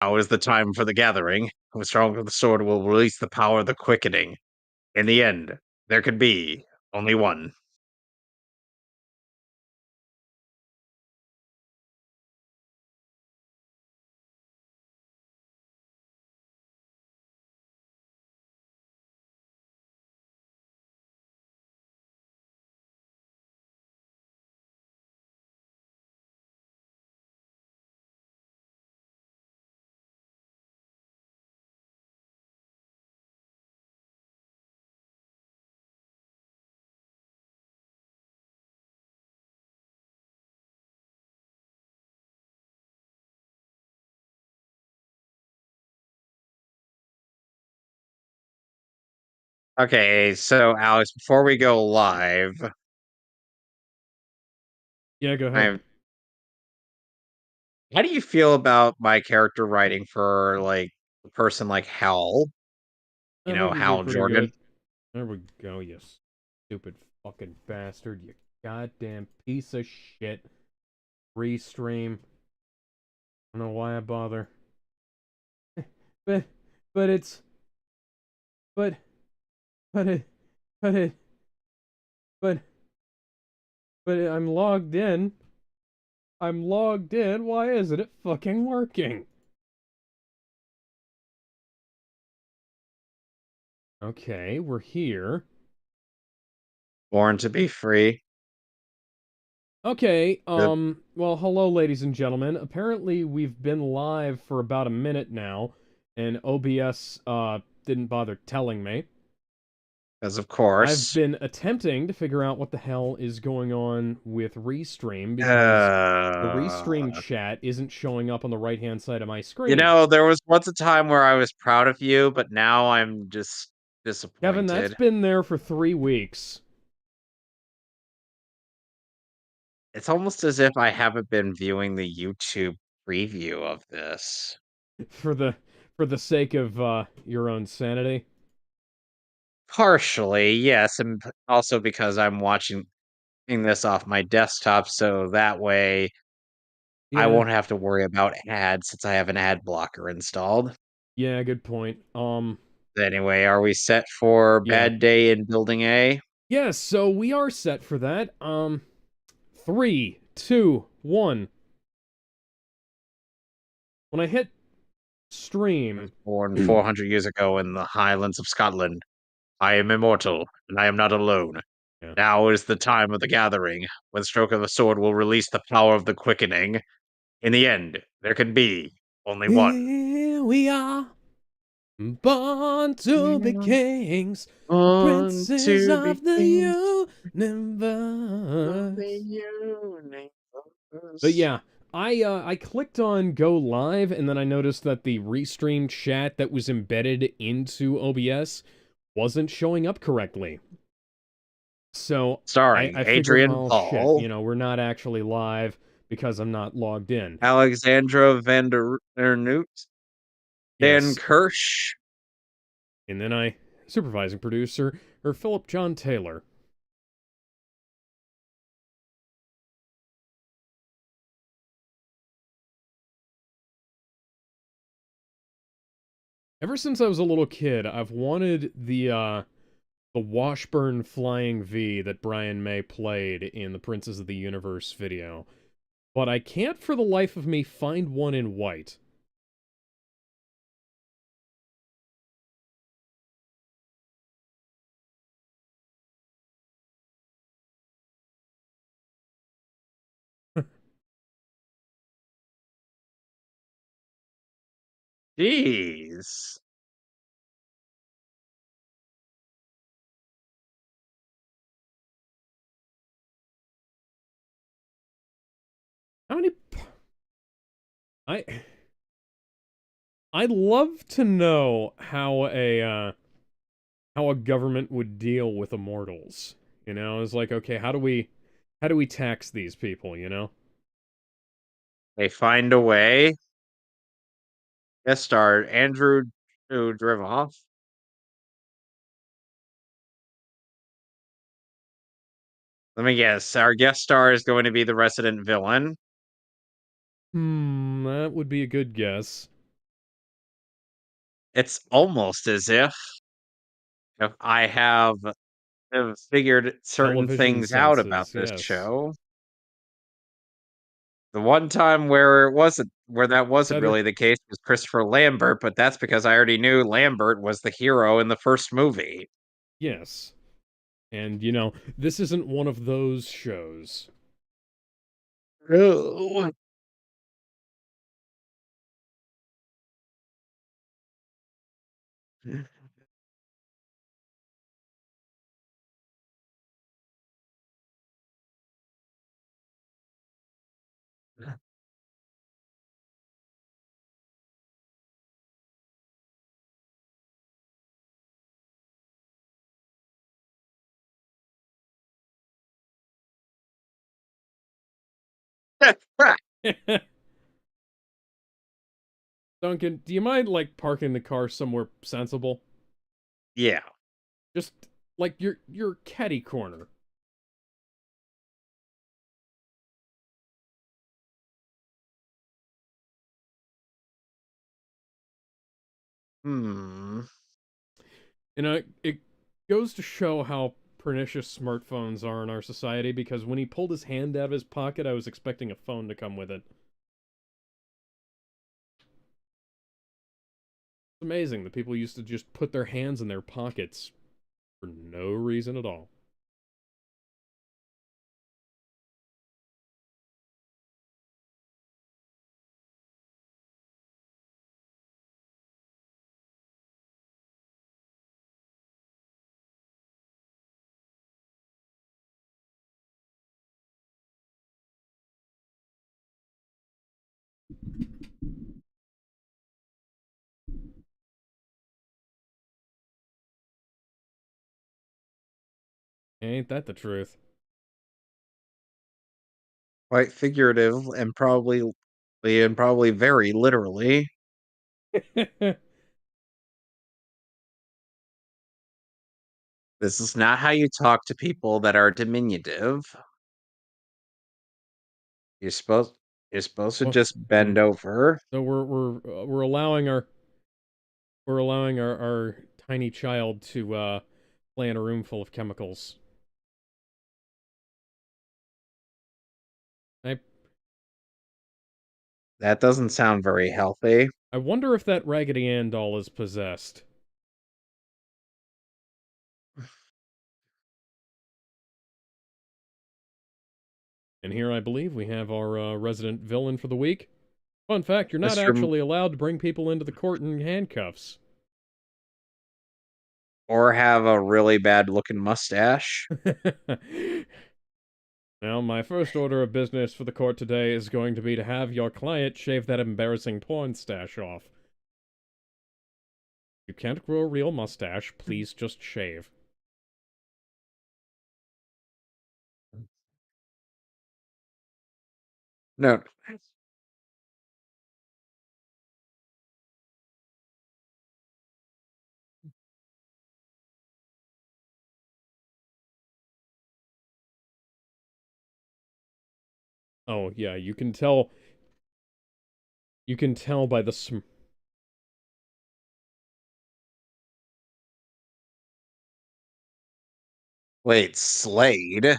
Now is the time for the gathering. Who is strong with the sword will release the power of the quickening. In the end, there could be only one. Okay, so Alex, before we go live, Yeah, go ahead. I'm how do you feel about my character writing for like a person like Hal? You That know, would be Hal pretty Jordan? good. There we go, you stupid fucking bastard. You goddamn piece of shit. Restream. I don't know why I bother. But, but it's, but, but it, but it, but, I'm logged in. I'm logged in. Why isn't it fucking working? Okay, we're here. Born to be free. Okay, The- well, hello, ladies and gentlemen. Apparently, we've been live for about a minute now, and OBS, didn't bother telling me. Because of I've course. been attempting to figure out what the hell is going on with Restream, because the Restream Uh, chat isn't showing up on the right-hand side of my you screen. know, there was once a time where I was proud of you, but now I'm just Kevin, that's disappointed. been there for 3 weeks. It's almost as if I haven't been viewing the YouTube preview of this. For the, sake of, your own sanity. Partially, yes, and also because I'm watching this off my desktop, so that way I Yeah, won't have to worry about ads since I have an ad blocker installed. yeah, good point. Anyway, are we set for Yeah. Bad Day in Building A? Yes, so we are set for that. Three, two, one. When I hit I was stream, born 400 years ago in the Highlands of Scotland. I am immortal, and I am not alone. yeah. Now is the time of the gathering, when the stroke of the sword will release the power of the quickening. In the end, there can be only one. Here we are, born to be kings, the On princes to be of the kings of the universe. But universe. yeah, I clicked on go live, and then I noticed that the restream chat that was embedded into OBS wasn't showing up correctly. So Starring I figured, Adrian well, shit, Paul, we're not actually live because I'm not logged in. Alexandra van der Noot, Dan Yes. Kirsch. And then supervising producer, or Philip John Taylor. Ever since I was a little kid, I've wanted the Washburn Flying V that Brian May played in the Princes of the Universe video, but I can't for the life of me find one in white. Jeez. How many? I I'd love to know how a government would deal with immortals. It's like, okay, how do we tax these people? They find a way. Guest star Andrew Drivoff. Let me guess. Our guest star is going to be the resident villain. That would be a good guess. It's almost as if I have figured certain Television things out about senses, this yes. show. The one time where that It's wasn't either really the case was Christopher Lambert, but that's because I already knew Lambert was the hero in the first movie. yes. And this isn't one of those shows. Oh. Duncan, do you mind parking the car somewhere sensible? Yeah. Just like your caddy corner. Hmm. It goes to show how pernicious smartphones are in our society because when he pulled his hand out of his pocket, I was expecting a phone to come with it. It's amazing that people used to just put their hands in their pockets for no reason at all. Ain't that the truth? Quite figurative and probably very literally. This is not how you talk to people that are diminutive. You're supposed you're supposed to Well, just so bend over. so we're allowing our tiny child to play in a room full of chemicals. I That doesn't sound very healthy. I wonder if that Raggedy Ann doll is possessed. And here I believe we have our resident villain for the week. Fun fact, you're not Mr. actually allowed to bring people into the court in handcuffs. Or have a really bad looking mustache. Now, my first order of business for the court today is going to be to have your client shave that embarrassing porn stash off. You can't grow a real mustache, please just shave. No. Oh, yeah, you can tell by the Wait, Slade?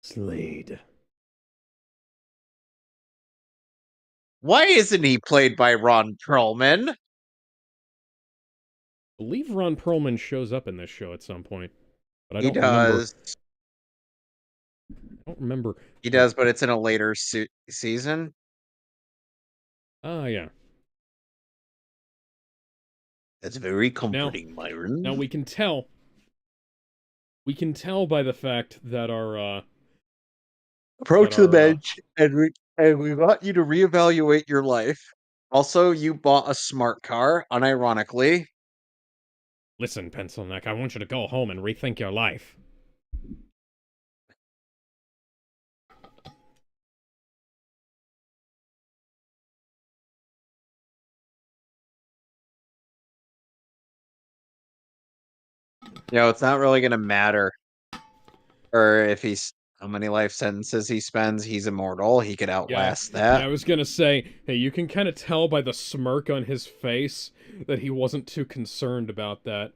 Slade. Why isn't he played by Ron Perlman? I believe Ron Perlman shows up in this show at some point, but I He don't remember. does. I don't remember. He does, but it's in a later season. Ah, yeah. That's very Now, comforting, now Myron. we can tell by the fact that our that Approach the our bench, and we want you to reevaluate your life. Also, you bought a smart car, unironically. listen, pencil neck, I want you to go home and rethink your life. It's not really going to matter, or if he's how many life sentences he spends, he's immortal. He could Yeah, outlast yeah, that. I was gonna say, hey, you can kind of tell by the smirk on his face that he wasn't too concerned about that.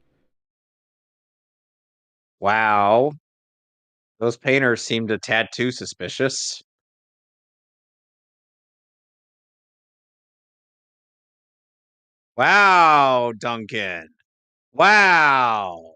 Wow. Those painters seemed a tad too suspicious. Wow, Duncan. Wow.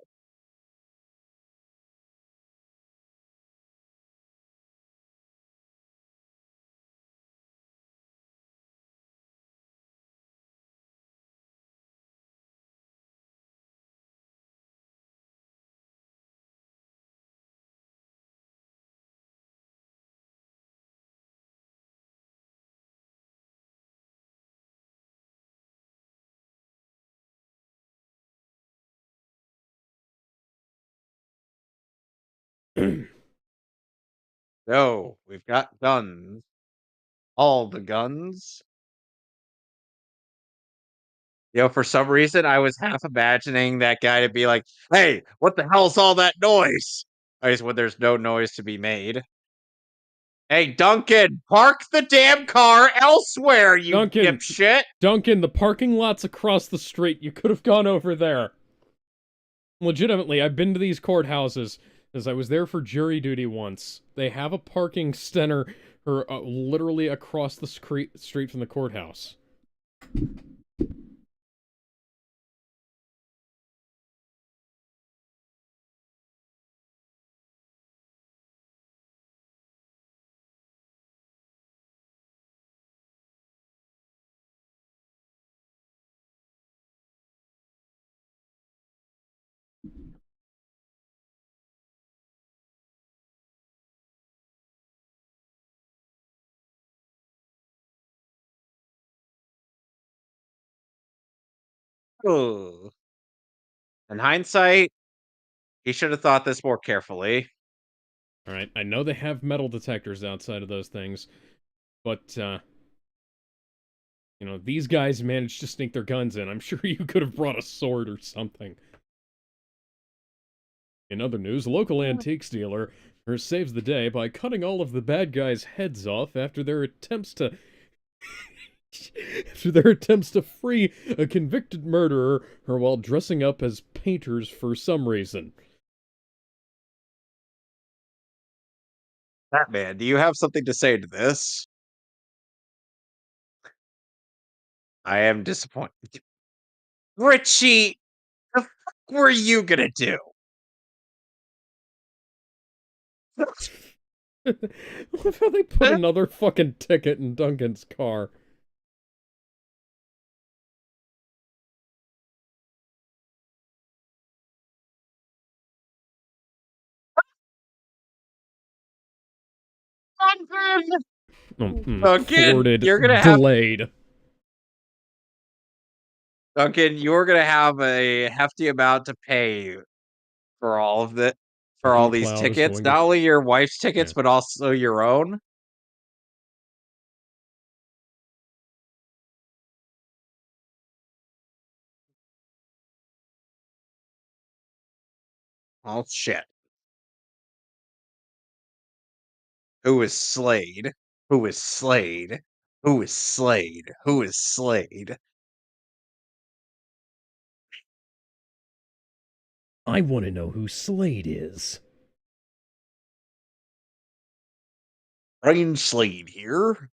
No, we've got guns. All the guns. For some reason, I was half imagining that guy to be like, "Hey, what the hell's all that noise?" I guess when there's no noise to be made. Hey, Duncan, park the damn car elsewhere, you Duncan, dipshit! Duncan, the parking lot's across the street. You could have gone over there. Legitimately, I've been to these courthouses as I was there for jury duty once. They have a parking center literally across the street from the courthouse. Ugh. In hindsight, he should have thought this more carefully. All right, I know they have metal detectors outside of those things, but these guys managed to sneak their guns in. I'm sure you could have brought a sword or something. In other news, a local antiques dealer saves the day by cutting all of the bad guys' heads off after their attempts to free a convicted murderer while dressing up as painters for some reason. Batman, do you have something to say to this? I am disappointed. Richie, the fuck were you gonna do? I love how they put another fucking ticket in Duncan's car. Duncan, you're Thwarted, delayed. gonna have a hefty amount to pay for for all these Cloud is tickets. going to. Not only your wife's Yeah. tickets, but also your own. Oh shit. Who is Slade? Who is Slade? Who is Slade? Who is Slade? I want to know who Slade is. Brain Slade here.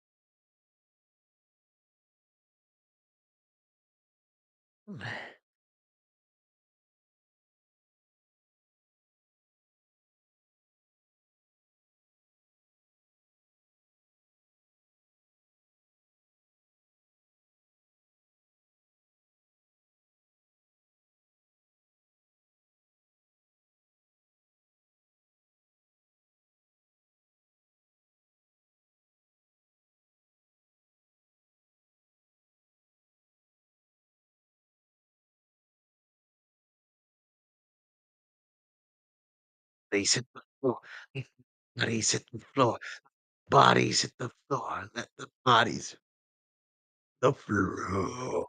Bodies hit the floor. Bodies hit the floor. Bodies hit the floor. Let the bodies hit the floor.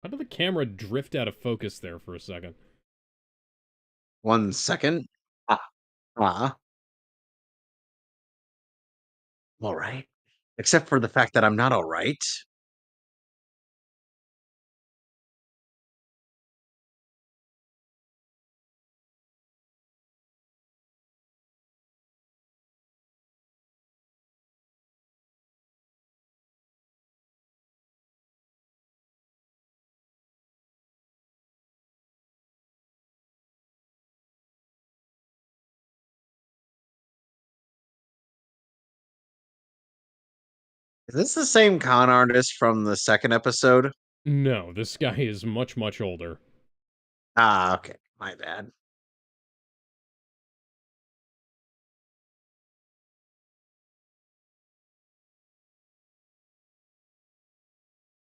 How did the camera drift out of focus there for a second? 1 second. Ah, ah. I'm all right. Except for the fact that I'm not all right. Is this the same con artist from the second episode? No, this guy is much, much older. Ah, okay. My bad.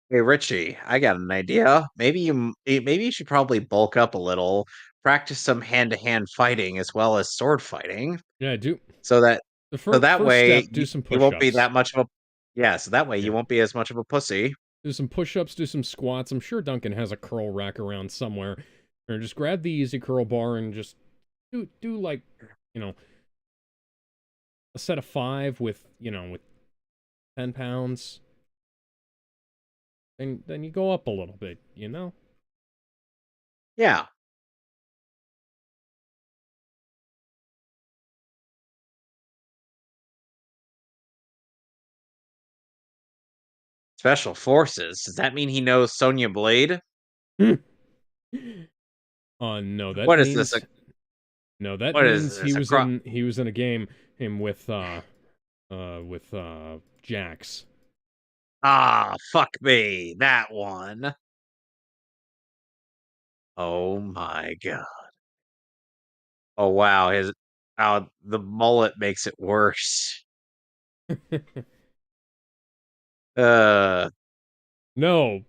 Hey Richie, I got an idea. Maybe you should probably bulk up a little, practice some hand-to-hand fighting as well as sword fighting, Yeah, do so that the so that first way step. Do some you won't be push-ups. that much of a yeah, so that way Yeah, you won't be as much of a pussy. do some push-ups. Do some squats. I'm sure Duncan has a curl rack around somewhere. Or just grab the easy curl bar and just do like, you know, a set of 5 with, with 10 pounds. Then you go up a little bit, you know? Yeah. Special forces. Does that mean he knows Sonya Blade? No, that What is this? means no, that What is means this? A cro he was in a game him with Jax. Ah, fuck me. That one. Oh my god. Oh wow, his the mullet makes it worse. Uh No.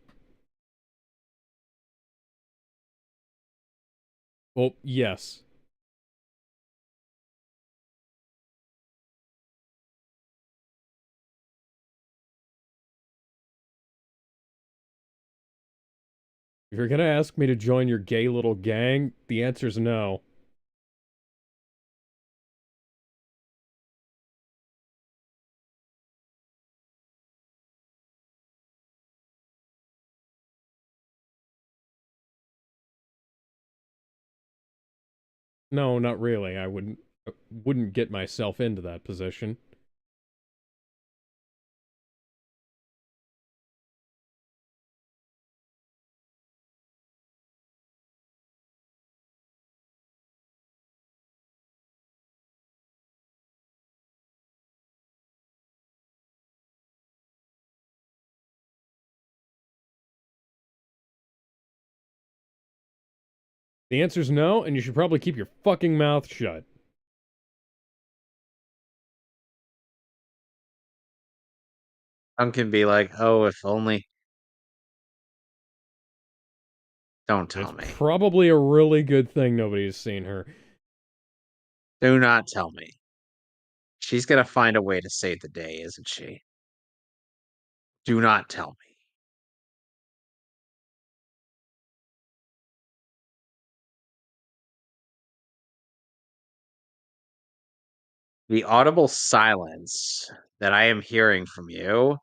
Well, yes. If you're gonna ask me to join your gay little gang, the answer's no. No, not really. I wouldn't get myself into that position. The answer's no, and you should probably keep your fucking mouth shut. some can be like, "Oh, if only." Don't It's tell me. probably a really good thing nobody's seen her. Do not tell me. She's gonna find a way to save the day, isn't she? Do not tell me. The audible silence that I am hearing from you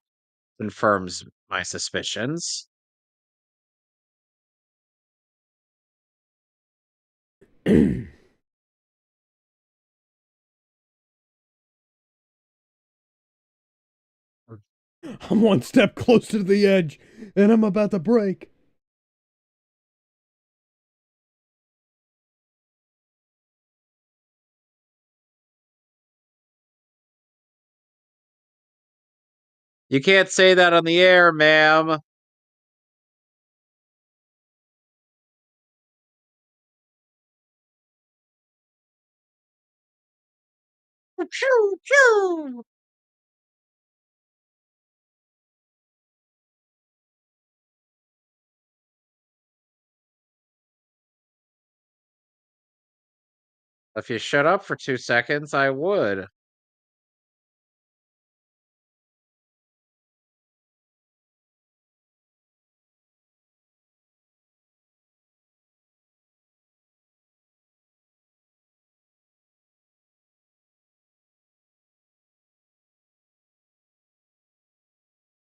confirms my suspicions. I'm one step closer to the edge, and I'm about to break. You can't say that on the air, ma'am. Pew, pew. If you shut up for 2 seconds, I would.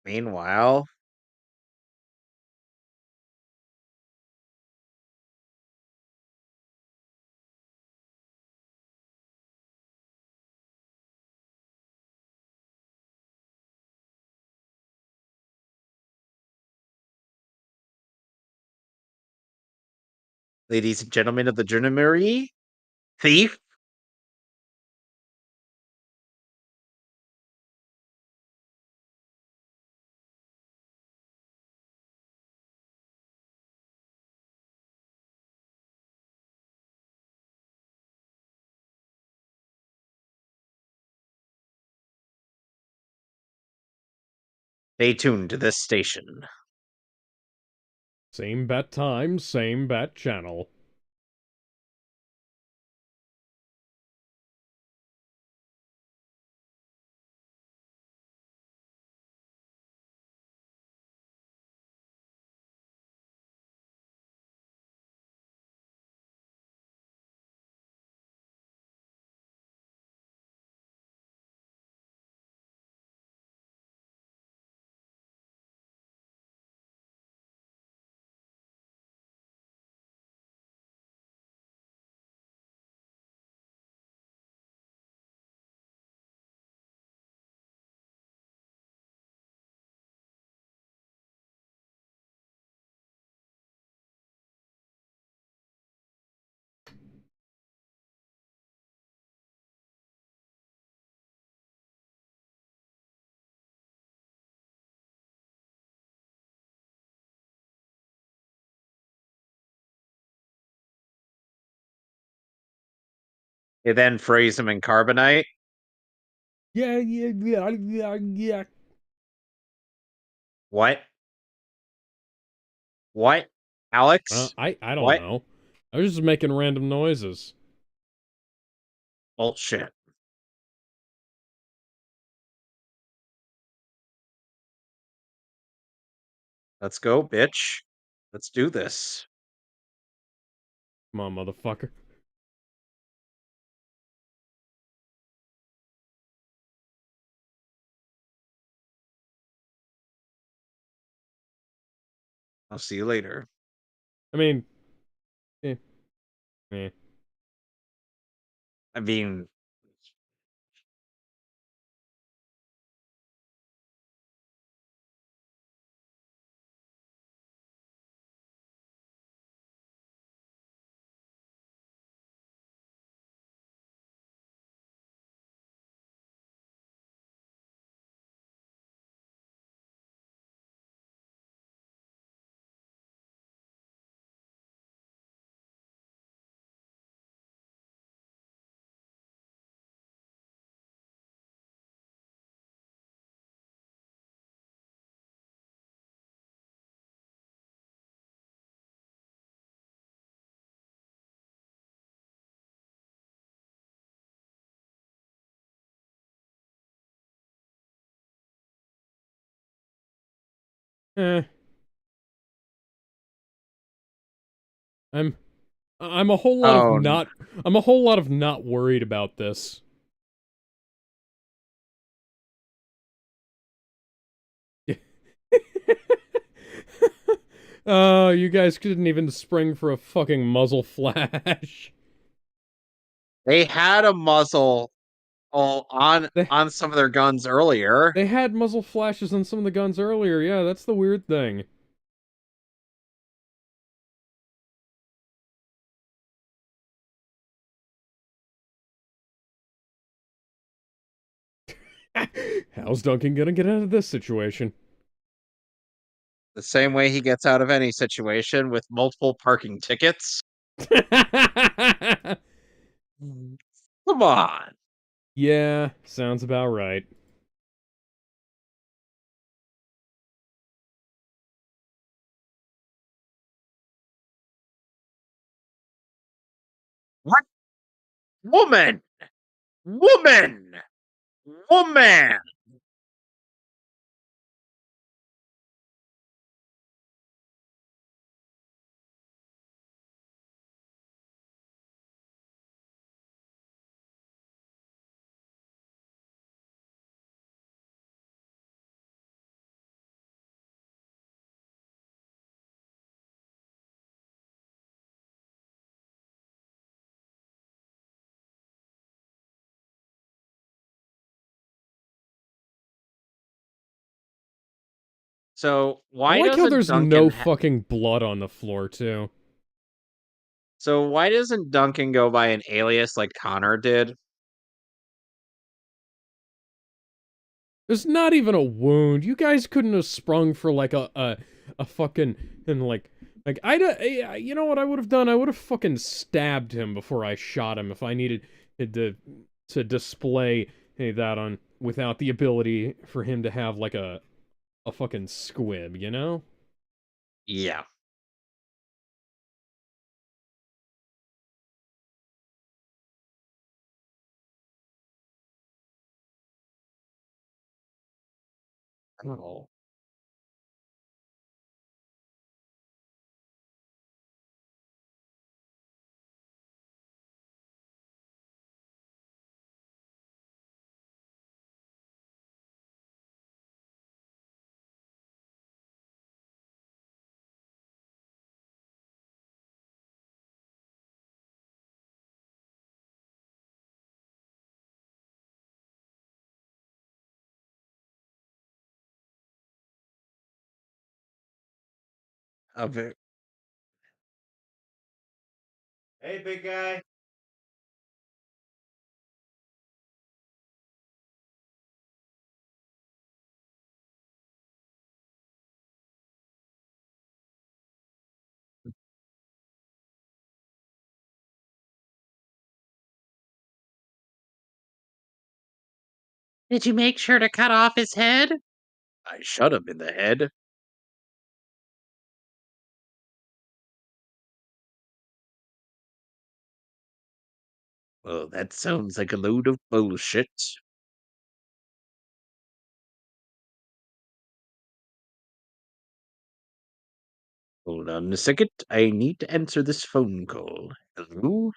Meanwhile, ladies and gentlemen of the Gendarmerie, thief. Stay tuned to this station. Same bat time, same bat channel. They then freeze him in carbonite. Yeah. What? What? Alex? I don't What? know. I was just making random noises. Bullshit. Let's go, bitch. Let's do this. Come on, motherfucker. I'll see you later. I mean, eh, eh. I mean, Eh. I'm I'm a whole lot of oh, not I'm a whole lot of not worried about this. Oh, you guys couldn't even spring for a fucking muzzle flash. they had a muzzle on They some of their guns earlier. they had muzzle flashes on some of the guns earlier. Yeah, that's the weird thing. How's Duncan gonna get out of this situation? The same way he gets out of any situation, with multiple parking tickets. Come on. Yeah, sounds about right. What? Woman! Woman! Woman! So I why like how doesn't there's no Duncan fucking blood on the floor, too. so why doesn't Duncan go by an alias like Connor did? There's not even a wound. You guys couldn't have sprung for like a fucking and like you know what I would have done? I would have fucking stabbed him before I shot him if I needed to display that on without the ability for him to have like a fucking squib, you know? Yeah. Oh. Of it. Hey, big guy. Did you make sure to cut off his head? I shot him in the head. Well, that sounds like a load of bullshit. Hold on a second. I need to answer this phone call. Hello?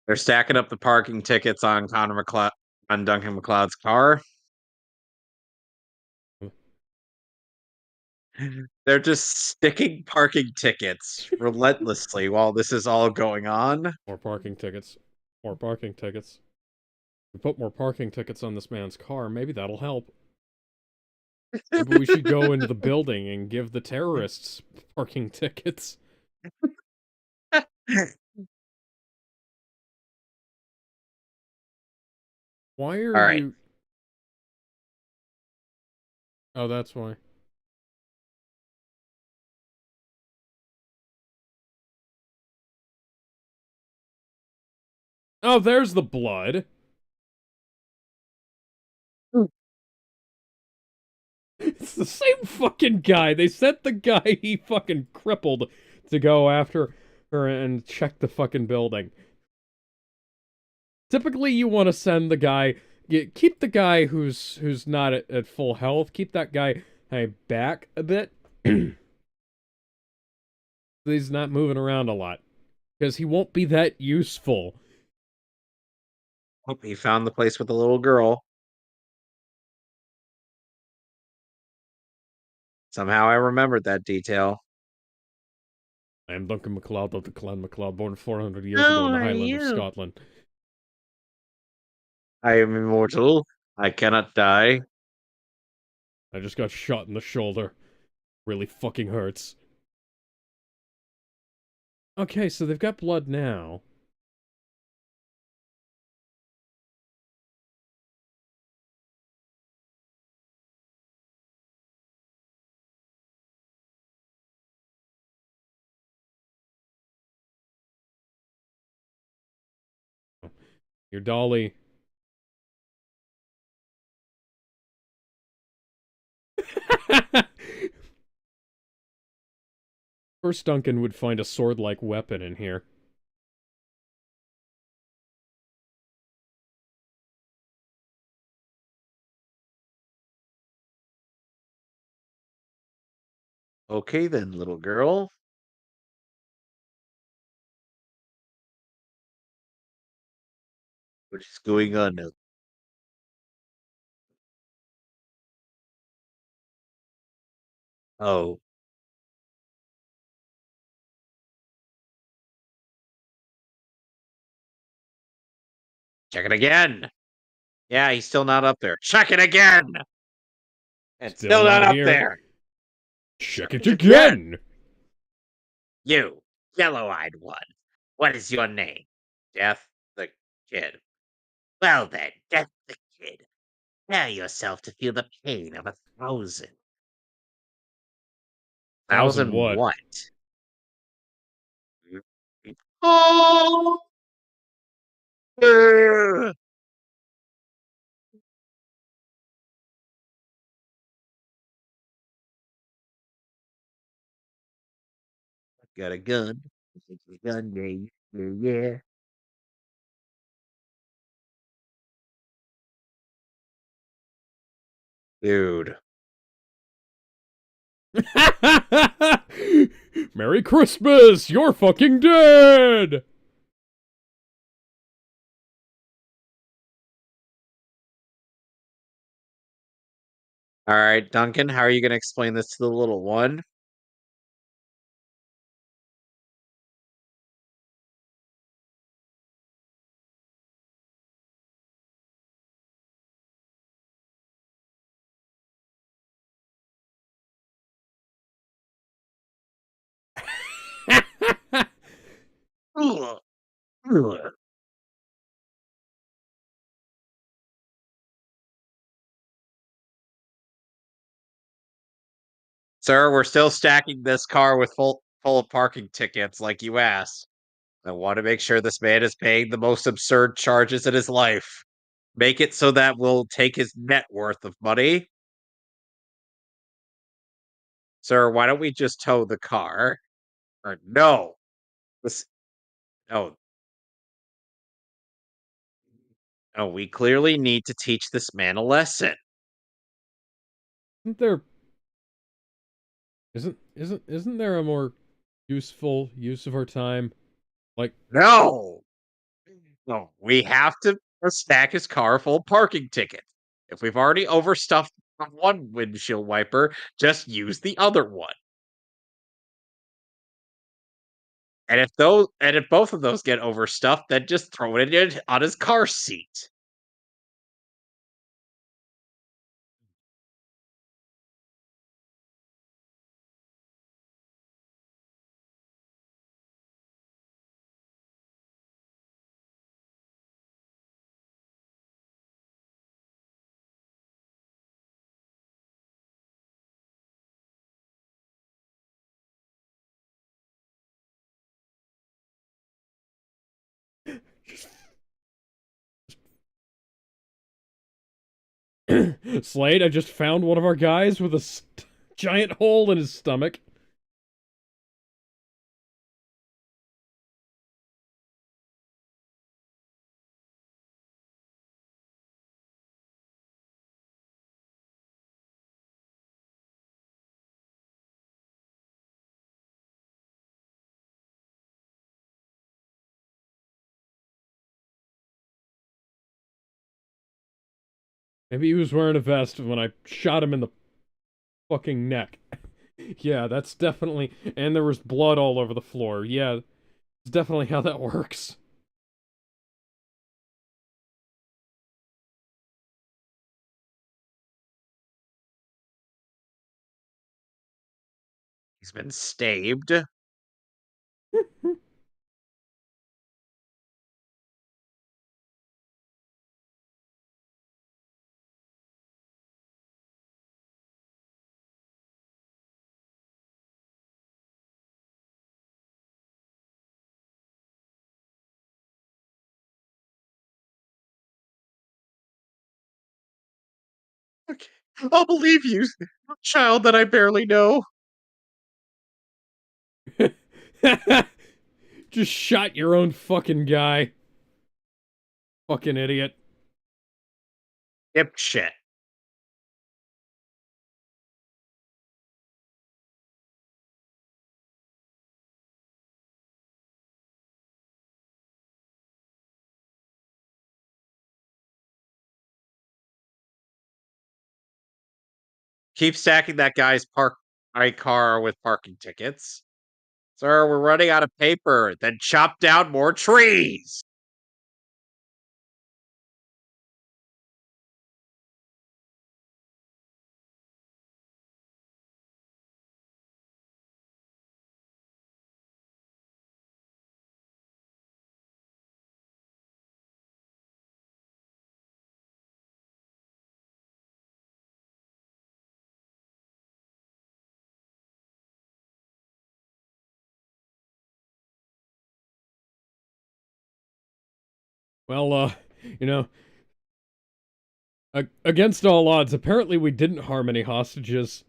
They're stacking up the parking tickets on on Duncan McLeod's car. They're just sticking parking tickets relentlessly while this is all going on. More parking tickets. More parking tickets. We put more parking tickets on this man's car, maybe that'll help. Maybe we should go into the building and give the terrorists parking tickets. Why are All right. you... Oh, that's why. Oh, there's the blood. It's the same fucking guy. They sent the guy he fucking crippled to go after her and check the fucking building. Typically, you want to send the guy... keep the guy who's not at full health. Keep that guy back a bit. He's not moving around a lot. Because he won't be that useful. Oh, he found the place with the little girl. Somehow I remembered that detail. I am Duncan MacLeod of the Clan MacLeod, born 400 years ago Who in the are Highland of you? Scotland. I am immortal. I cannot die. I just got shot in the shoulder. Really fucking hurts. Okay, so they've got blood now. Your dolly. First, Duncan would find a sword-like weapon in here. Okay then, little girl. What is going on now? Oh, check it again. Yeah, he's still not up there. Check it again. And Still still not not up here. there. Check it Check it again. again! You, yellow-eyed one. What is your name? Death the Kid. Well then, Death the Kid. Prepare yourself to feel the pain of 1,000. Thousand Thousand what? what? Oh! Got a gun. Gun, yeah, yeah, yeah. Dude. Merry Christmas! You're fucking dead! All right, Duncan, how are you going to explain this to the little one? Ugh, ugh. Sir, we're still stacking this car with full of parking tickets like you asked. I want to make sure this man is paying the most absurd charges in his life. Make it so that we'll take his net worth of money. Sir, why don't we just tow the car? Or no. This no, no, we clearly need to teach this man a lesson. Isn't there isn't there a more useful use of our time? Like, No. No, we have to stack his car full of parking tickets. If we've already overstuffed one windshield wiper, just use the other one. And if both of those get overstuffed, then just throw it in on his car seat. Slade, I just found one of our guys with a giant hole in his stomach. Maybe he was wearing a vest when I shot him in the fucking neck. Yeah, that's definitely... And there was blood all over the floor. Yeah, it's definitely how that works. He's been stabbed. Okay. I'll believe you, child that I barely know. Just shot your own fucking guy. Fucking idiot. Dipshit. keep stacking that guy's my car with parking tickets. Sir, we're running out of paper. Then chop down more trees. Well, you know, against all odds, apparently we didn't harm any hostages.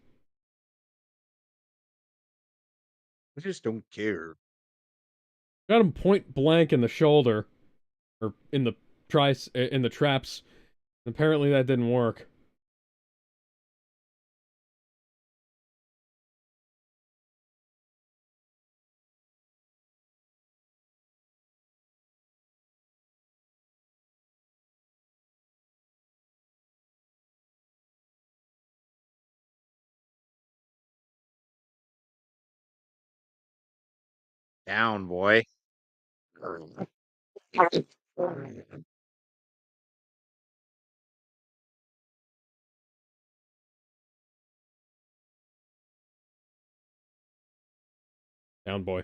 I just don't care. Got him point blank in the shoulder, or in the traps. Apparently that didn't work. Down, boy. Down boy.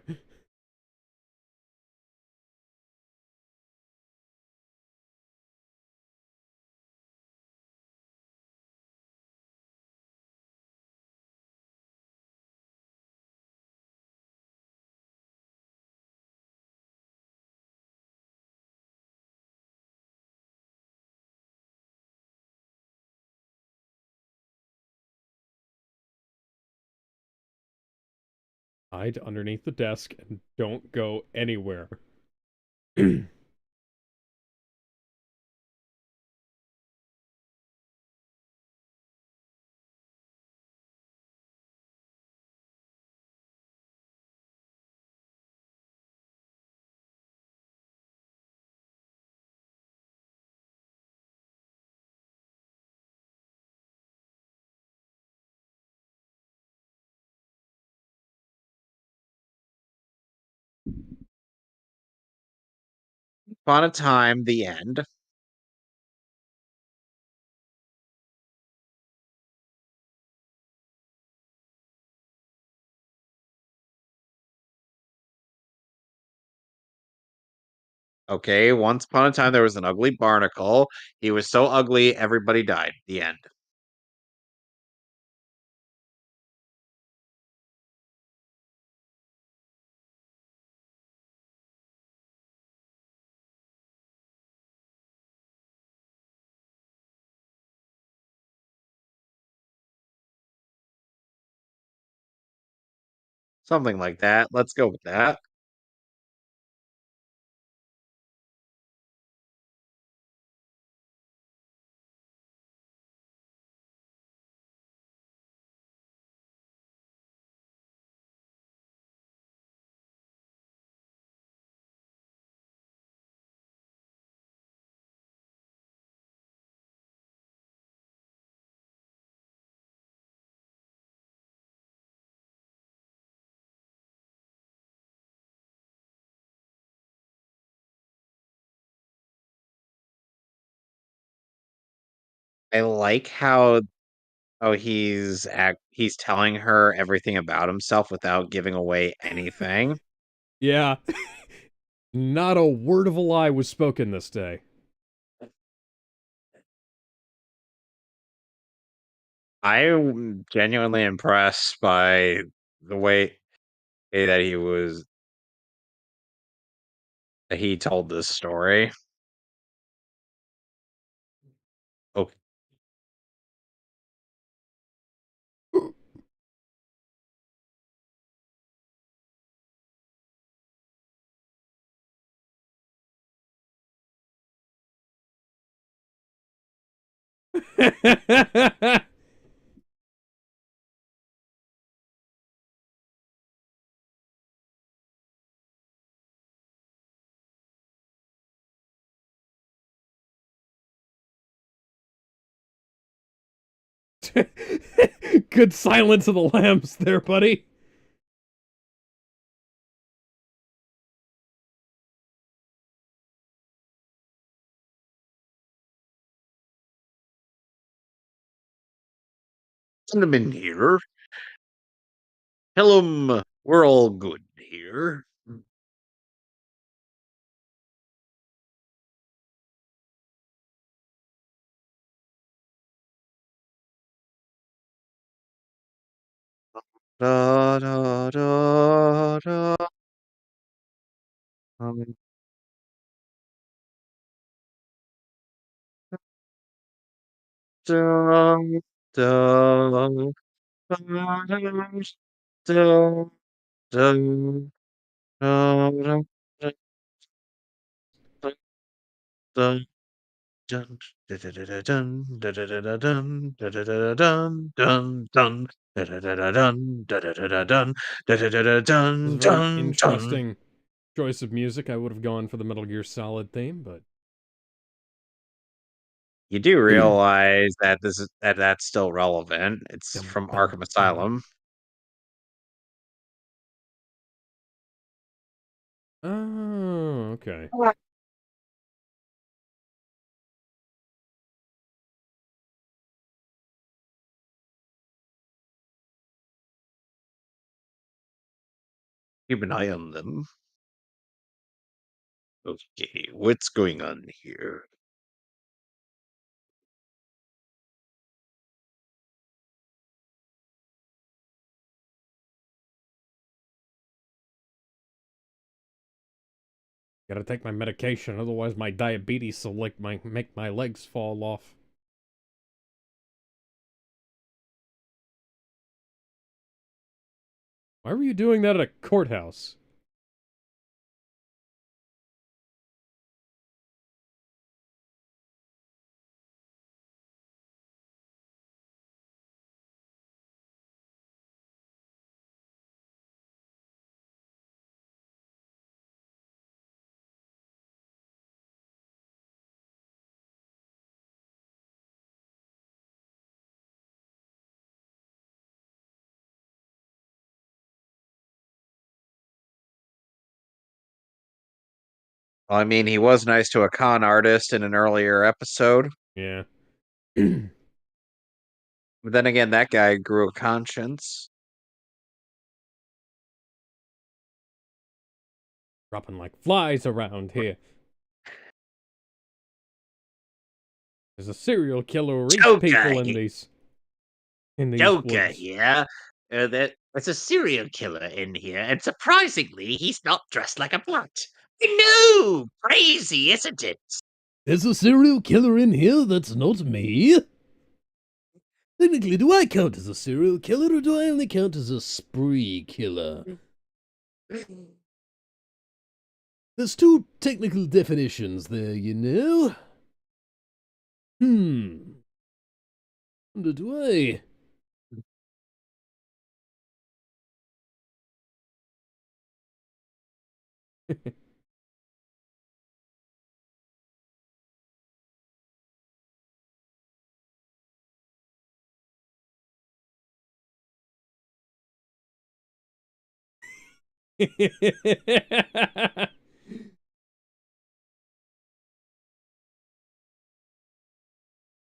Hide underneath the desk and don't go anywhere. Upon a time, the end. Okay, once upon a time there was an ugly barnacle. He was so ugly, everybody died. The end. Something like that. Let's go with that. I like how he's telling her everything about himself without giving away anything. Yeah. Not a word of a lie was spoken this day. I'm genuinely impressed by the way that he told this story. Oh, Good Silence of the Lambs there, buddy. Cinnamon here. Tell 'em we're all good here. Da da da da. Um, dum, dum, dum, dum, dum, dum, dum, dun, da-da-da-da-dun, da-da-da-da-dun, da-da-da-da-dun, dun, dun, da-da-da-da-dun, da-da-da-da-dun, This is da-da-da-da-dun, a very dun, dun. interesting choice of music. I would have gone for the Metal Gear Solid theme, but You do realize that that's still relevant. It's dum from dum Arkham dum. Asylum. Oh, okay. Keep an eye on them. Okay, what's going on here? Gotta take my medication, otherwise my diabetes will make my legs fall off. Why were you doing that at a courthouse? Well, I mean, he was nice to a con artist in an earlier episode. Yeah. But then again, that guy grew a conscience. Dropping like flies around here. There's a serial killer who eats Joker, people in these Joker woods. here. There's a serial killer in here, and surprisingly, he's not dressed like a blunt. No, crazy, isn't it? There's a serial killer in here that's not me. Technically, do I count as a serial killer or do I only count as a spree killer? There's two technical definitions there, you know. Wonder do I?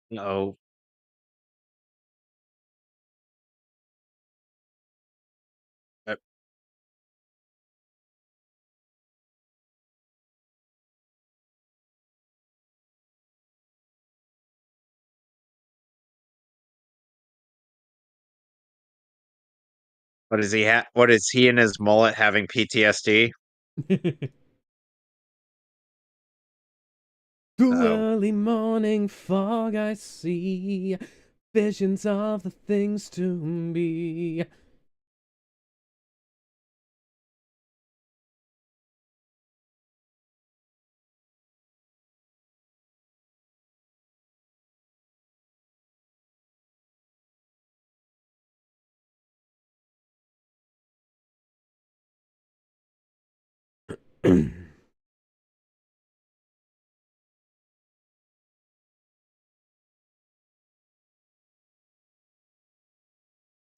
No. Uh, What is he? What is he and his mullet having PTSD? Through Oh, early morning fog I see visions of the things to be.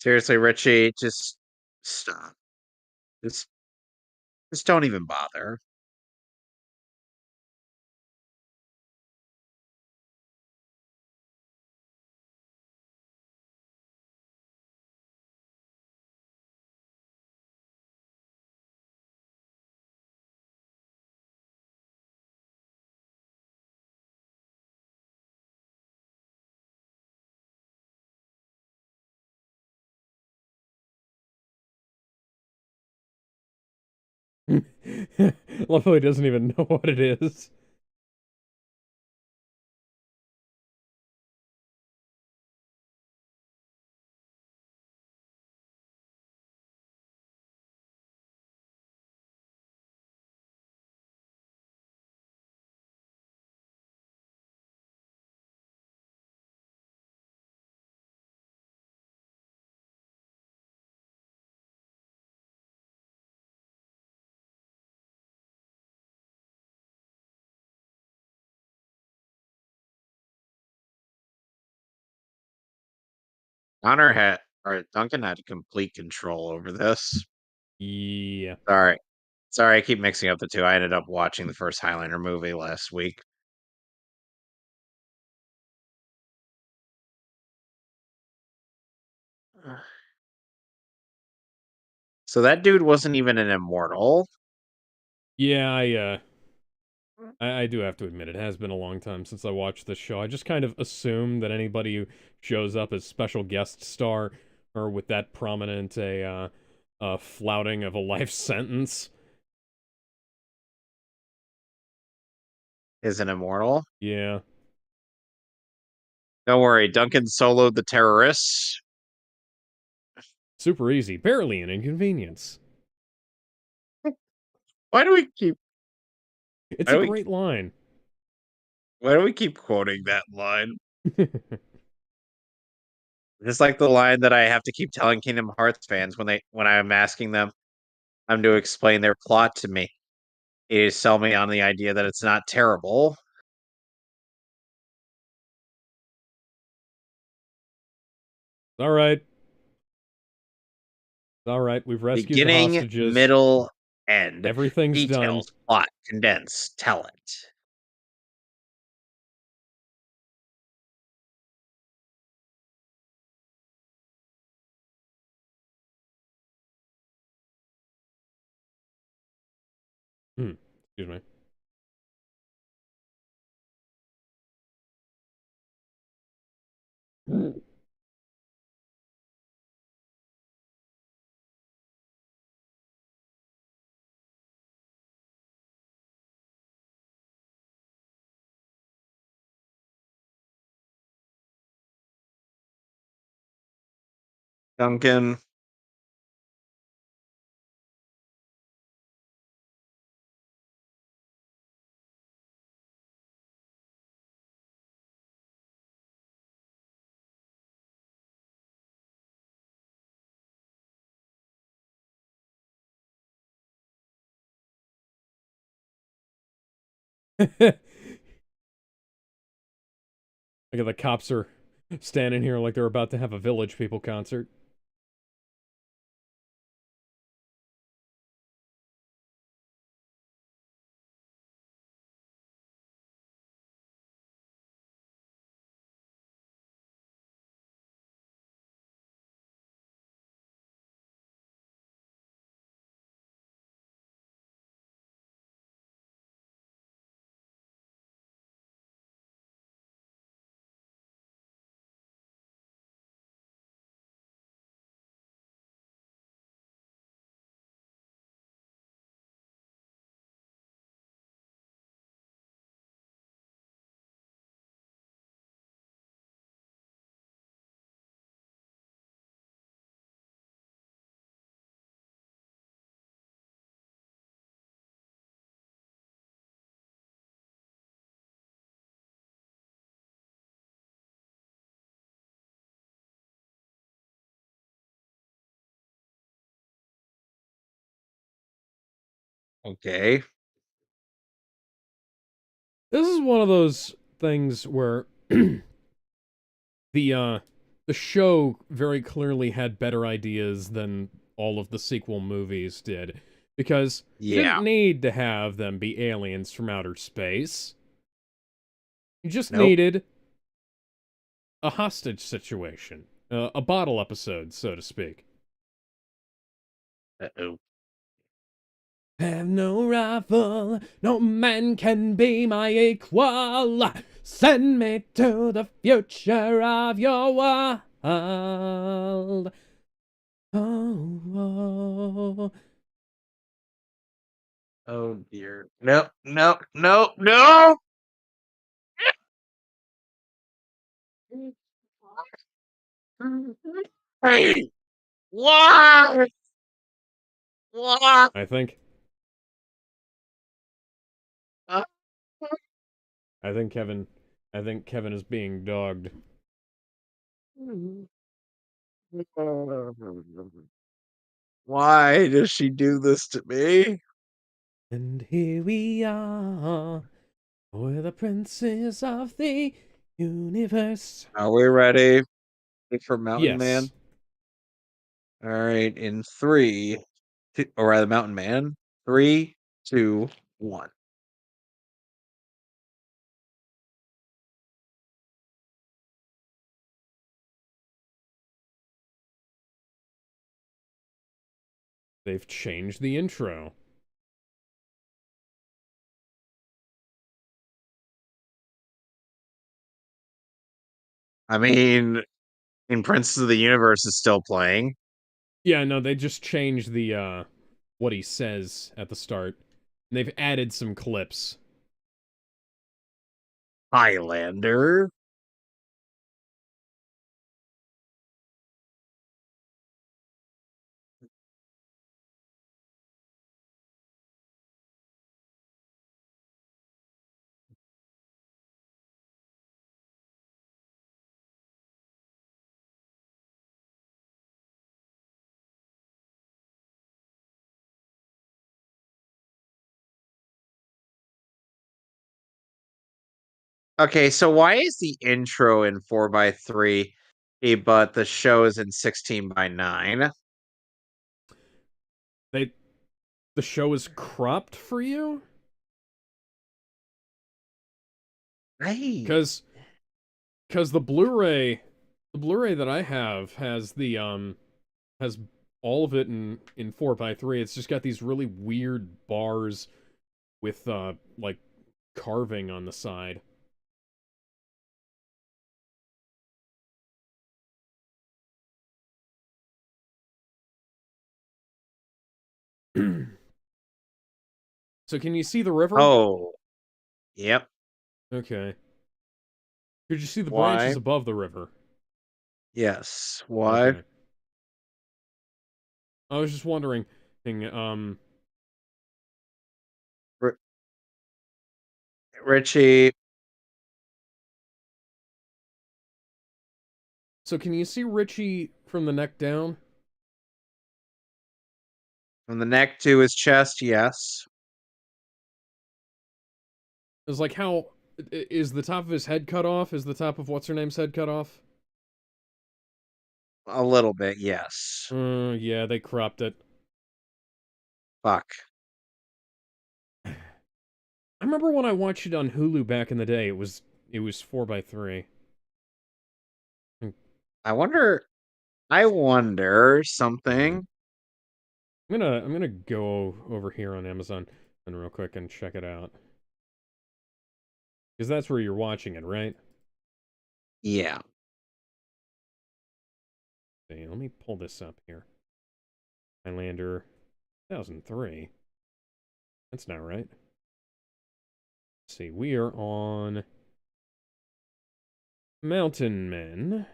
Seriously, Richie, just stop. Just, just don't even bother. Love how he doesn't even know what it is. Connor had, or Duncan had complete control over this. Yeah. Sorry. Sorry, I keep mixing up the two. I ended up watching the first Highlander movie last week. So that dude wasn't even an immortal. Yeah, I do have to admit, it has been a long time since I watched this show. I just kind of assume that anybody who shows up as special guest star or with that prominent a flouting of a life sentence. Is an immortal. Yeah. Don't worry, Duncan soloed the terrorists. Super easy. Barely an inconvenience. Why do we keep It's why a do we great line. why do we keep quoting that line? Just like the line that I have to keep telling Kingdom Hearts fans when I'm asking them to explain their plot to me. Is sell me on the idea that it's not terrible. All right. All right. We've rescued the Beginning, hostages. middle, end. Everything's done. Details, plot, condense, tell it. Excuse me. Duncan. Like the cops are standing here like they're about to have a Village People concert. Okay. This is one of those things where the the show very clearly had better ideas than all of the sequel movies did. Because you didn't Yeah. need to have them be aliens from outer space. You just Nope. needed a hostage situation. A bottle episode, so to speak. Uh-oh. Have no rival, no man can be my equal. Send me to the future of your world. Oh, oh. Oh dear. Nope. Nope. Nope. No. Hey. Why? Why? I think, Uh, I think Kevin is being dogged. Why does she do this to me? And here we are, we're the princes of the universe. Are we ready for Mountain Man? Yes, All right, in three, two, or rather, Mountain Man. Three, two, one. they've changed the intro. I mean, in Princes of the Universe is still playing. Yeah, no, they just changed the what he says at the start. And they've added some clips. Highlander. Okay, so why is the intro in 4:3, but the show is in 16:9? They the show is cropped for you? Right. Cuz the Blu-ray that I have has the has all of it in 4:3. It's just got these really weird bars with like carving on the side. So can you see the river? Oh, yep. Okay. Could you see the Why? branches above the river? Yes. Why? Okay. I was just wondering, R- Richie, so can you see Richie from the neck down? from the neck to his chest, yes. It's like how is the top of his head cut off? Is the top of what's her name's head cut off? A little bit, yes. Yeah, they cropped it. Fuck. I remember when I watched it on Hulu back in the day. It was 4:3. I wonder something. I'm gonna go over here on Amazon and real quick and check it out because that's where you're watching it, right? Yeah. Okay, let me pull this up here. Highlander, 2003. That's not right. Let's see, we are on Mountain Men.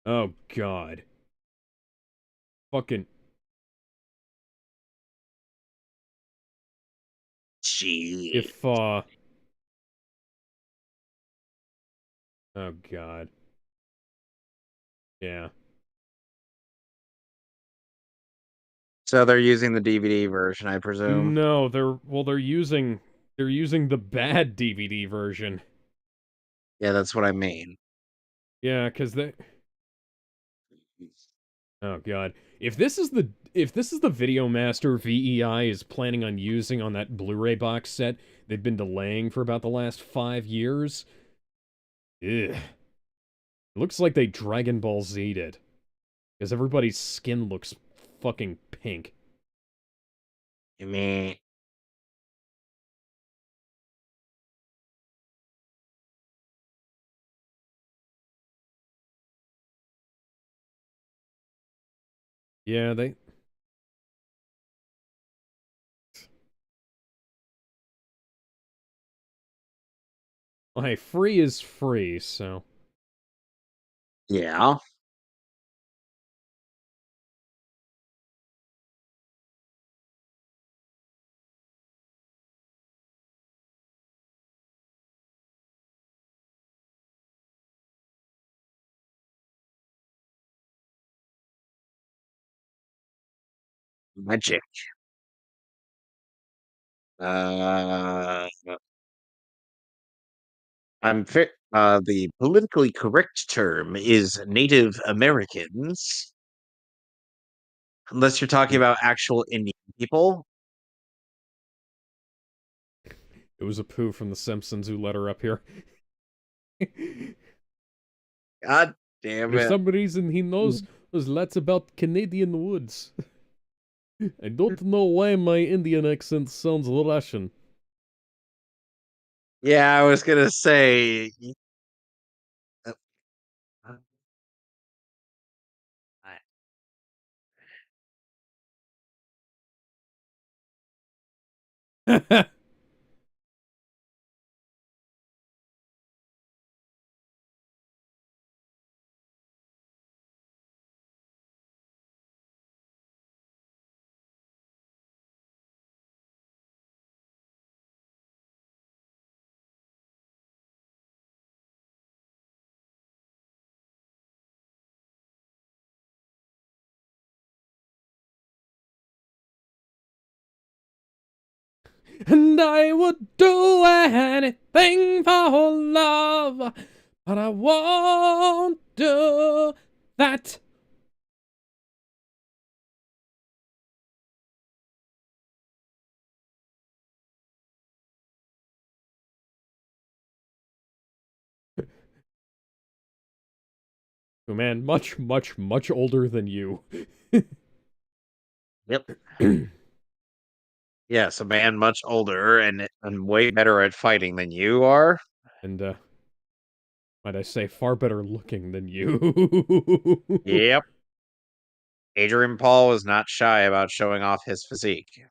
Oh God, fucking Shit. if oh God. Yeah. So they're using the DVD version, I presume. No, they're using the bad DVD version. Yeah, that's what I mean. Yeah, because they. Oh god. If this is the Video Master VEI is planning on using on that Blu-ray box set they've been delaying for about the last 5 years, ugh. It looks like they Dragon Ball Z'd it. Because everybody's skin looks fucking pink. I mean, Yeah, they. Well, hey, free is free, so. yeah. Magic. Uh, the politically correct term is Native Americans, unless you're talking about actual Indian people. It was a poo from The Simpsons who let her up here. God damn For it. some reason, he knows there's lots about Canadian woods. I don't know why my Indian accent sounds Russian. Yeah, I was gonna say. Uh, uh, And I would do anything for love, but I won't do that. Oh man, much, much, much older than you. Yep. Yes, a man much older and way better at fighting than you are. And, might I say, far better looking than you. Yep. Adrian Paul was not shy about showing off his physique.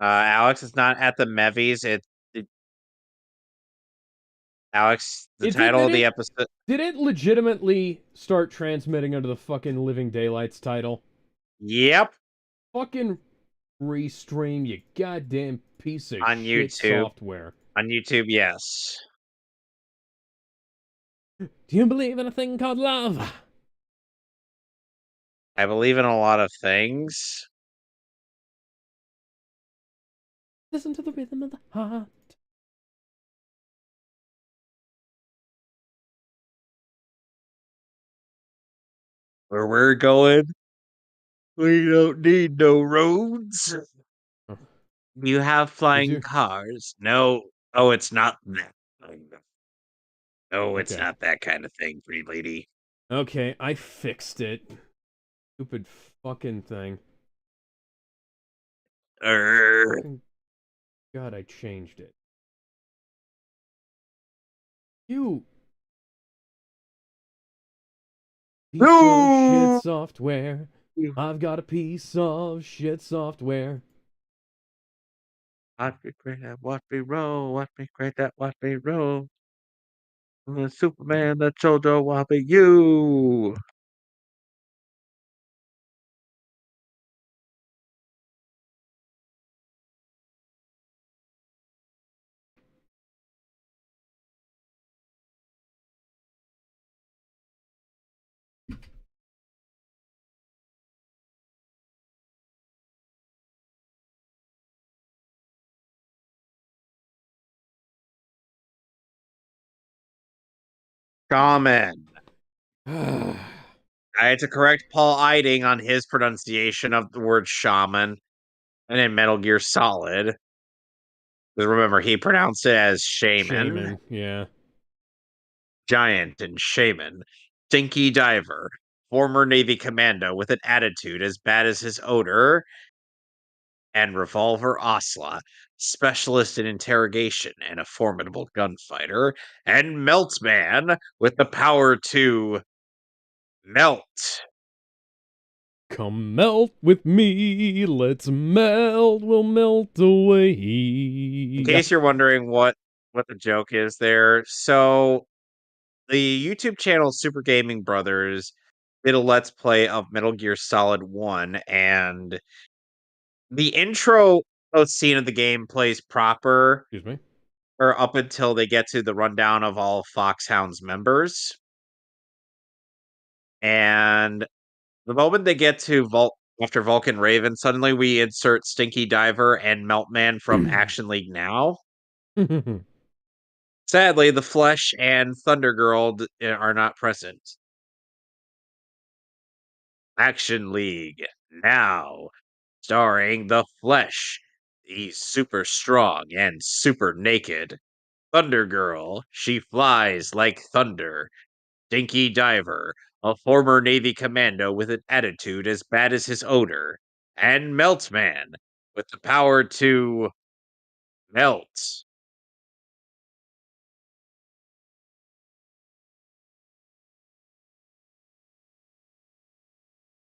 Alex is not at the Mevies. Alex, the It did, title did of the it episode. did it legitimately start transmitting under the fucking Living Daylights title? Yep, Fucking restream, you goddamn piece of on shit YouTube. software. On YouTube, yes. Do you believe in a thing called love? I believe in a lot of things. Listen to the rhythm of the heart. Where we're going, we don't need no roads. Huh. You have Did flying you? cars. No. Oh, it's not that. No, it's Okay. not that kind of thing, pretty lady. Okay, I fixed it. Stupid fucking thing. Er, Fucking God, I changed it. You piece of shit no. software. I've got a piece of shit software. Watch me create that, watch me roll, watch me create that, watch me roll. The Superman, the Jojo, Wappy, you. Shaman. I I had to correct Paul Eiding on his pronunciation of the word shaman, and in Metal Gear Solid. Because remember, he pronounced it as shaman, Shaman, yeah. giant, and shaman. Stinky Diver, former Navy commando with an attitude as bad as his odor, and Revolver Osla, specialist in interrogation and a formidable gunfighter, and Meltman with the power to melt. Come melt with me, let's melt, we'll melt away. In case you're wondering what the joke is there, so the YouTube channel Super Gaming Brothers did a let's play of Metal Gear Solid 1, and the intro scene of the game plays proper Excuse me? or up until they get to the rundown of all Foxhound's members. And the moment they get to after Vulcan Raven, suddenly we insert Stinky Diver and Meltman from Action League Now. Sadly, the Flesh and Thunder Girl are not present. Action League Now, starring the Flesh. He's super strong and super naked. Thunder Girl, she flies like thunder. Dinky Diver, a former Navy commando with an attitude as bad as his odor. And Meltman, with the power to melt.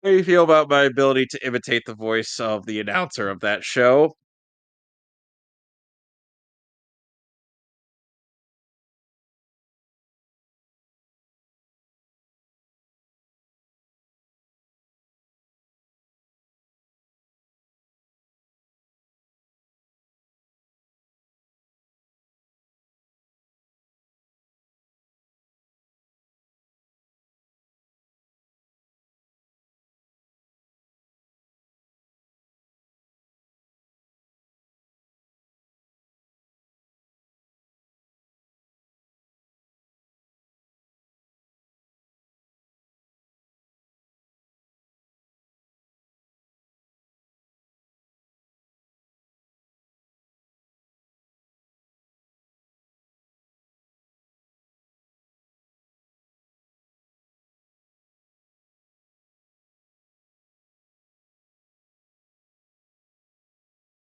How do you feel about my ability to imitate the voice of the announcer of that show?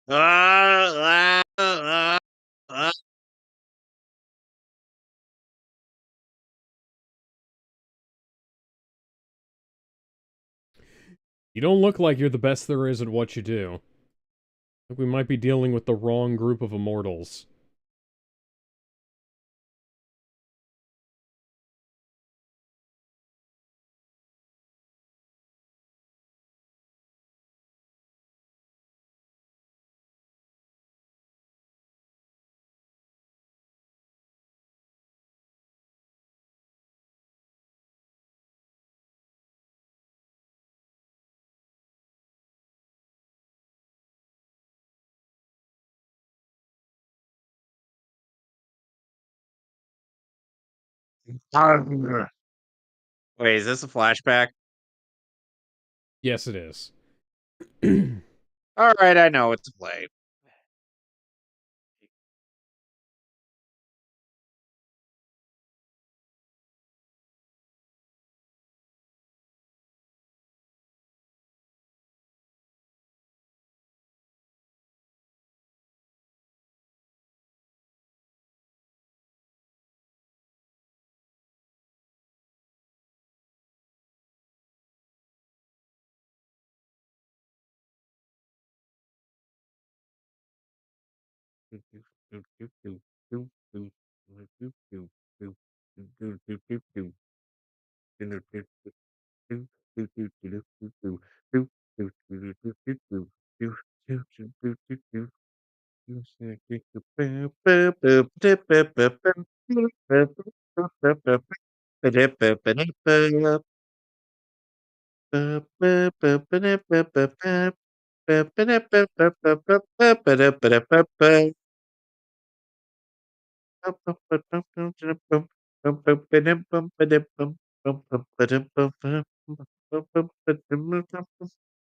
You don't look like you're the best there is at what you do. I think we might be dealing with the wrong group of immortals. Wait, is this a flashback? Yes, it is. All right, I know it's a play.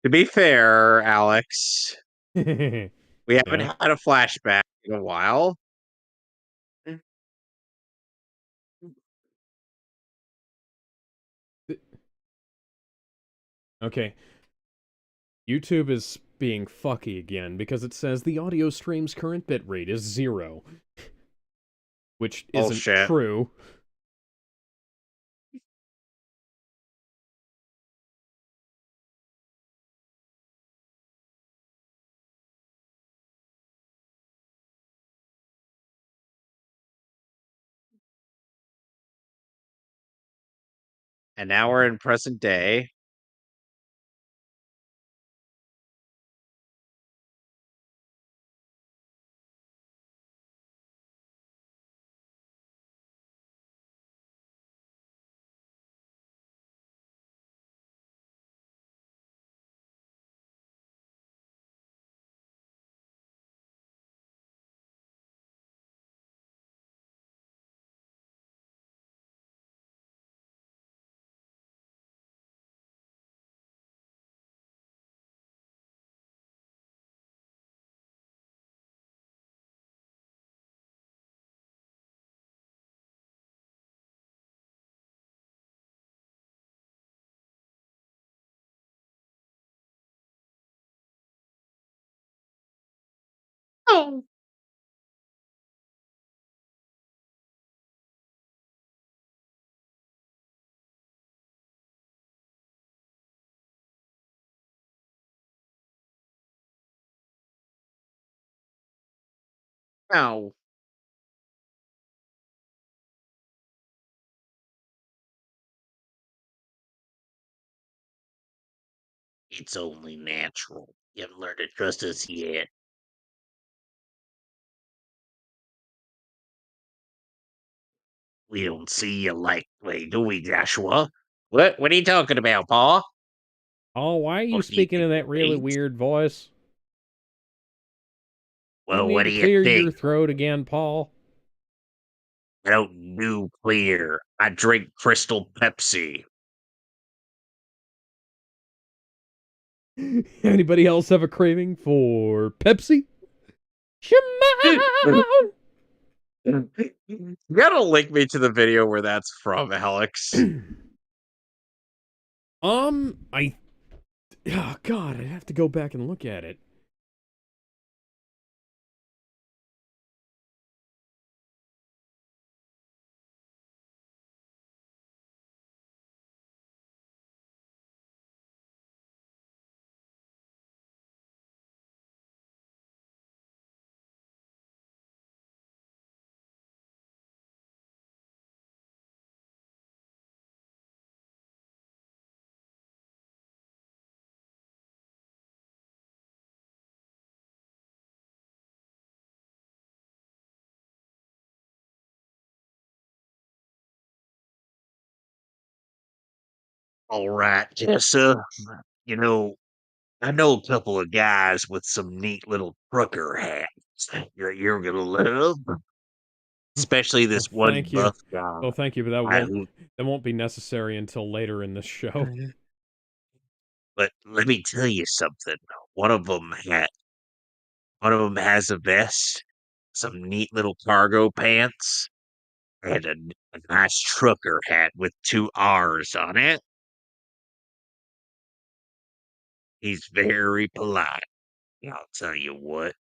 To be fair, Alex, we haven't Yeah. had a flashback in a while. Okay. YouTube is being fucky again because it says the audio stream's current bitrate is 0, which isn't Bullshit. true. And now we're in present day. Oh. Ow. It's only natural. You haven't learned to trust us yet. We don't see you likely, do we, Joshua? What are you talking about, Pa? Oh, why are you What do you speaking think in it that really means? weird voice? You Well, need what to do you clear think? your throat again, Paul. I don't do clear. I drink Crystal Pepsi. Anybody else have a craving for Pepsi? You Shimon! gotta link me to the video where that's from, Alex. I. Oh, God, I'd have to go back and look at it. All right, Jessa. You know, I know a couple of guys with some neat little trucker hats you're gonna love, especially Well, this one thank you. buff guy. Well, thank you, but that I, won't be necessary until later in the show. but let me tell you something. One of them had one of them has a vest, some neat little cargo pants, and a nice trucker hat with two R's on it. He's very polite. I'll tell you what.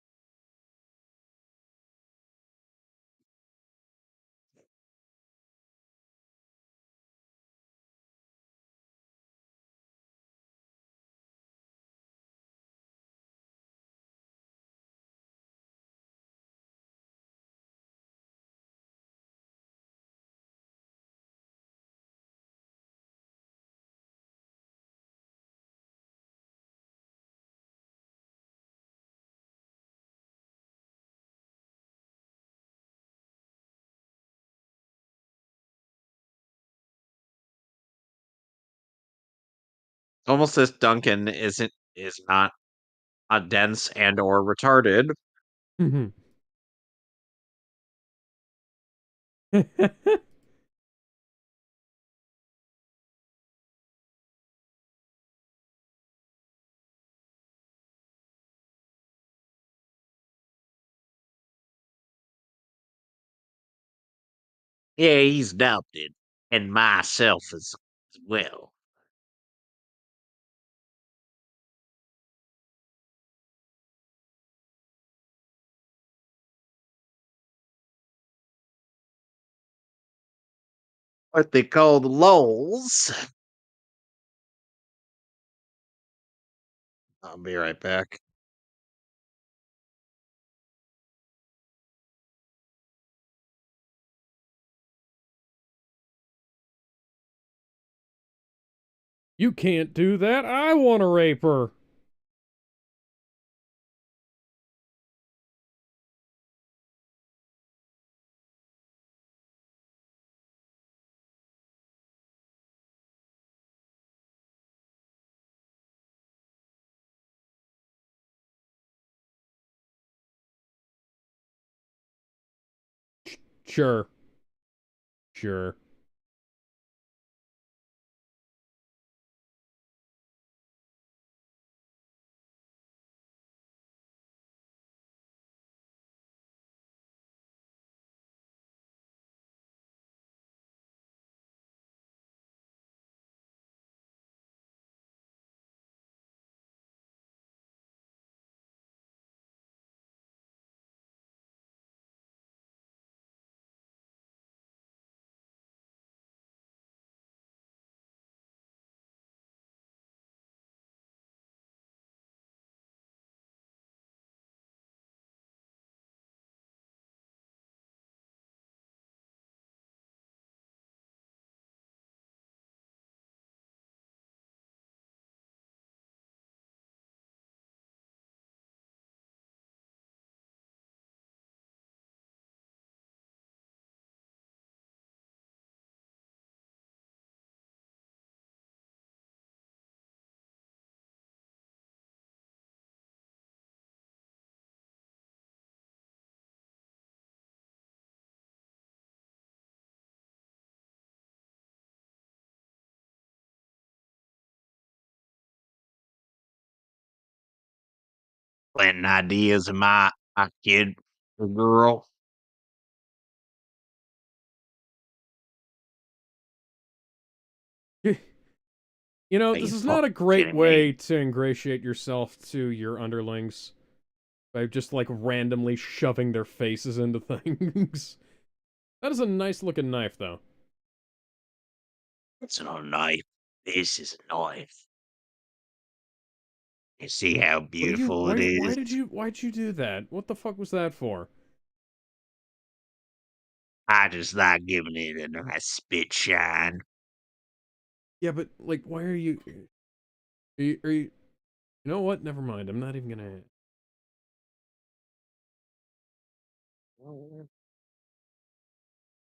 Almost as Duncan is not dense and or retarded. Yeah, he's adopted, and myself as well. What they call the lols. I'll be right back. You can't do that. I want to rape her. Sure. Sure. Planting ideas of my kid or girl. You know, Are this you is not a fucking great kidding me? way to ingratiate yourself to your underlings by just like randomly shoving their faces into things. That is a nice looking knife, though. It's not a knife. This is a knife. You see how What do you? beautiful it is? Why'd you do that? What the fuck was that for? I just like giving it a nice spit shine. Yeah, but like, why are you? Are you? You know what? Never mind. I'm not even gonna.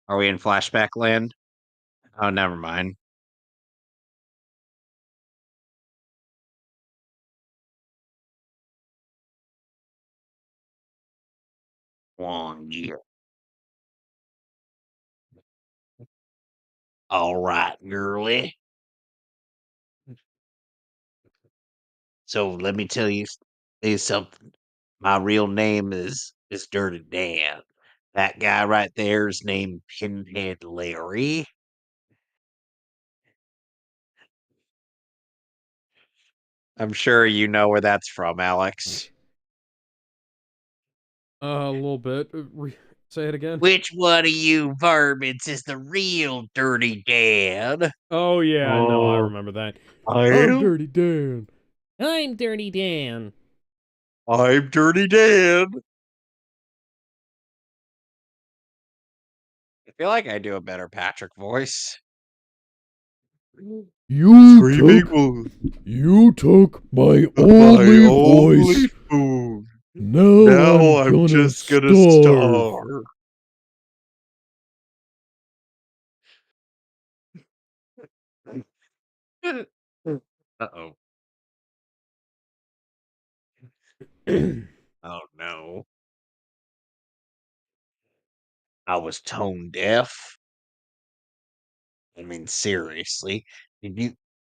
Are we in flashback land? Oh, never mind. One year. All right, girly. So let me tell you something. My real name is Dirty Dan. That guy right there is named Pinhead Larry. I'm sure you know where that's from, Alex. A little bit. Say it again. Which one of you vermins is the real Dirty Dan? Oh yeah, no, I Oh, remember that. I I'm am. Dirty Dan. I'm Dirty Dan. I'm Dirty Dan. I feel like I do a better Patrick voice. You Screaming took wolf, you took my my only only voice. food. Now Now I'm I'm gonna just gonna starve. starve. Uh-oh. Oh no. I was tone deaf. I mean, seriously. Did you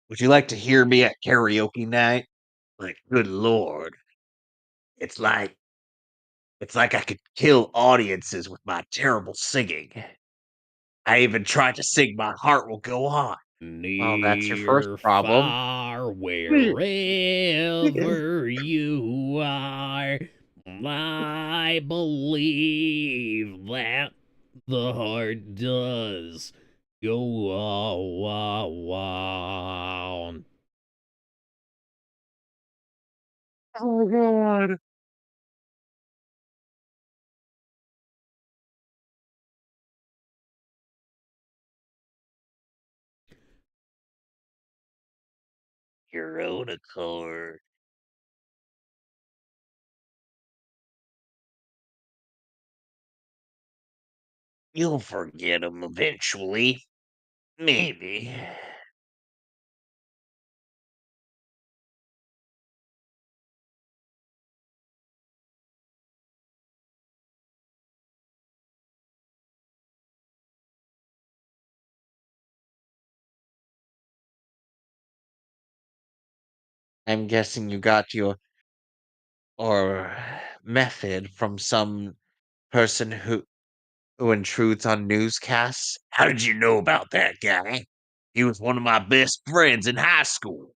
would you like to hear me at karaoke night? Like, good lord. It's like it's like I could kill audiences with my terrible singing. I even tried to sing My Heart Will Go On. Well, that's your first Near, problem. far, wherever you are, I believe that the heart does go on. Oh god. Your own accord. You'll forget him eventually. Maybe. I'm guessing you got your or method from some person who intrudes on newscasts. How did you know about that guy? He was one of my best friends in high school.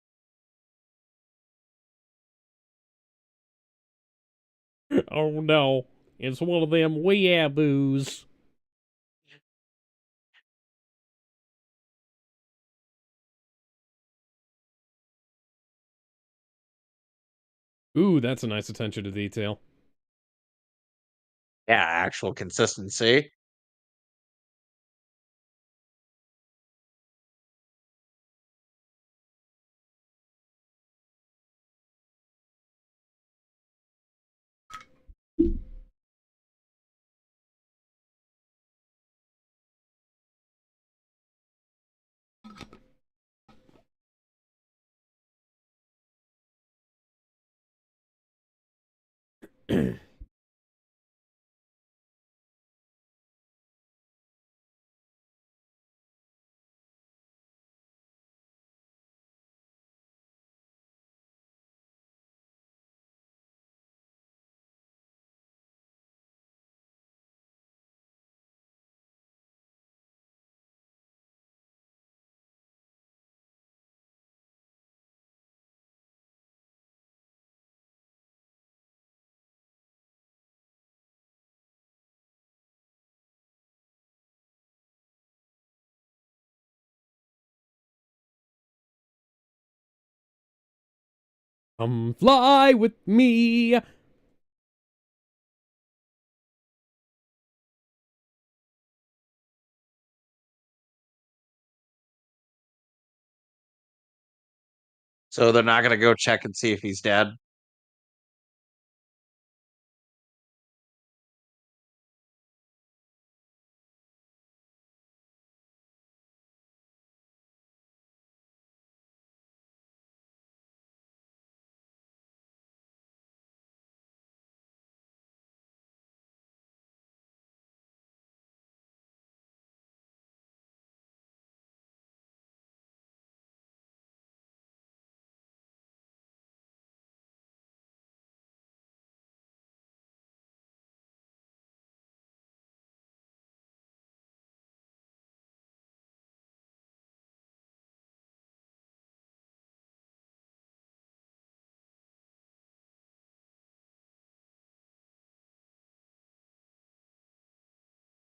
Oh no, it's one of them weeaboos. Ooh, that's a nice attention to detail. Yeah, actual consistency. Come fly with me. So they're not gonna go check and see if he's dead.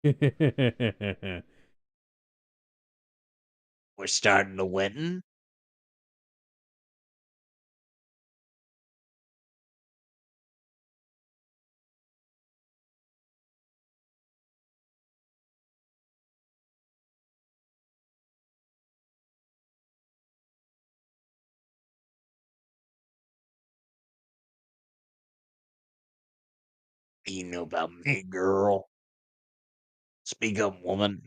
We're starting to win. You know about me, girl. Speak up, woman.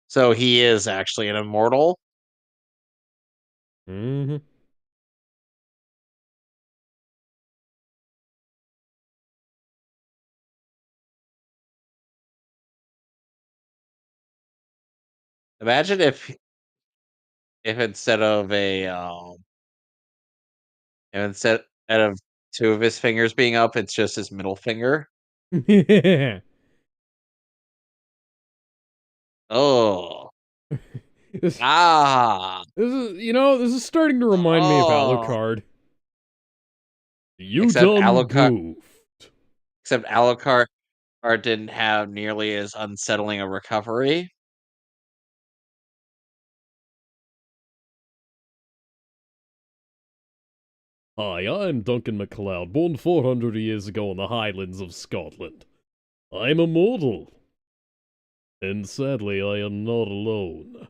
So he is actually an immortal. hmm Imagine if instead of instead of two of his fingers being up, it's just his middle finger. Oh. this, Ah. this is starting to remind me of Oh. Alucard. You Except done Alucard goofed. except Alucard didn't have nearly as unsettling a recovery. Hi, I'm Duncan MacLeod, born 400 years ago in the Highlands of Scotland. I'm immortal. And sadly, I am not alone.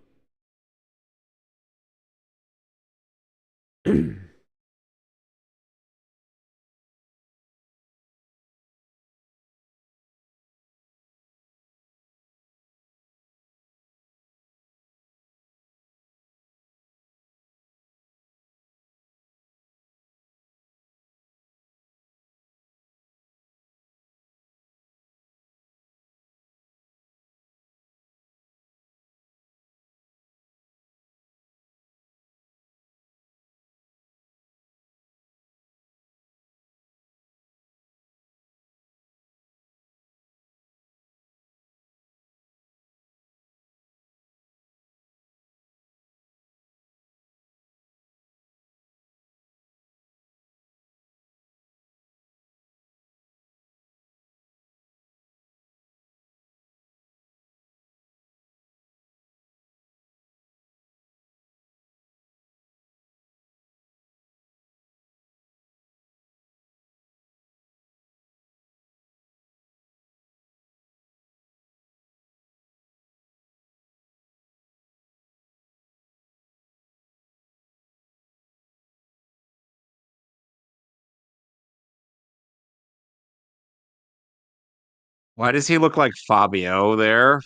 Why does he look like Fabio there?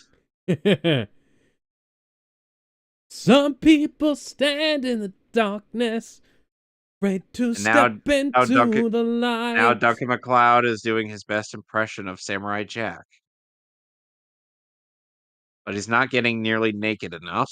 Some people stand in the darkness, afraid to And now step now Duncan into the now light. Duncan MacLeod is doing his best impression of Samurai Jack, but he's not getting nearly naked enough.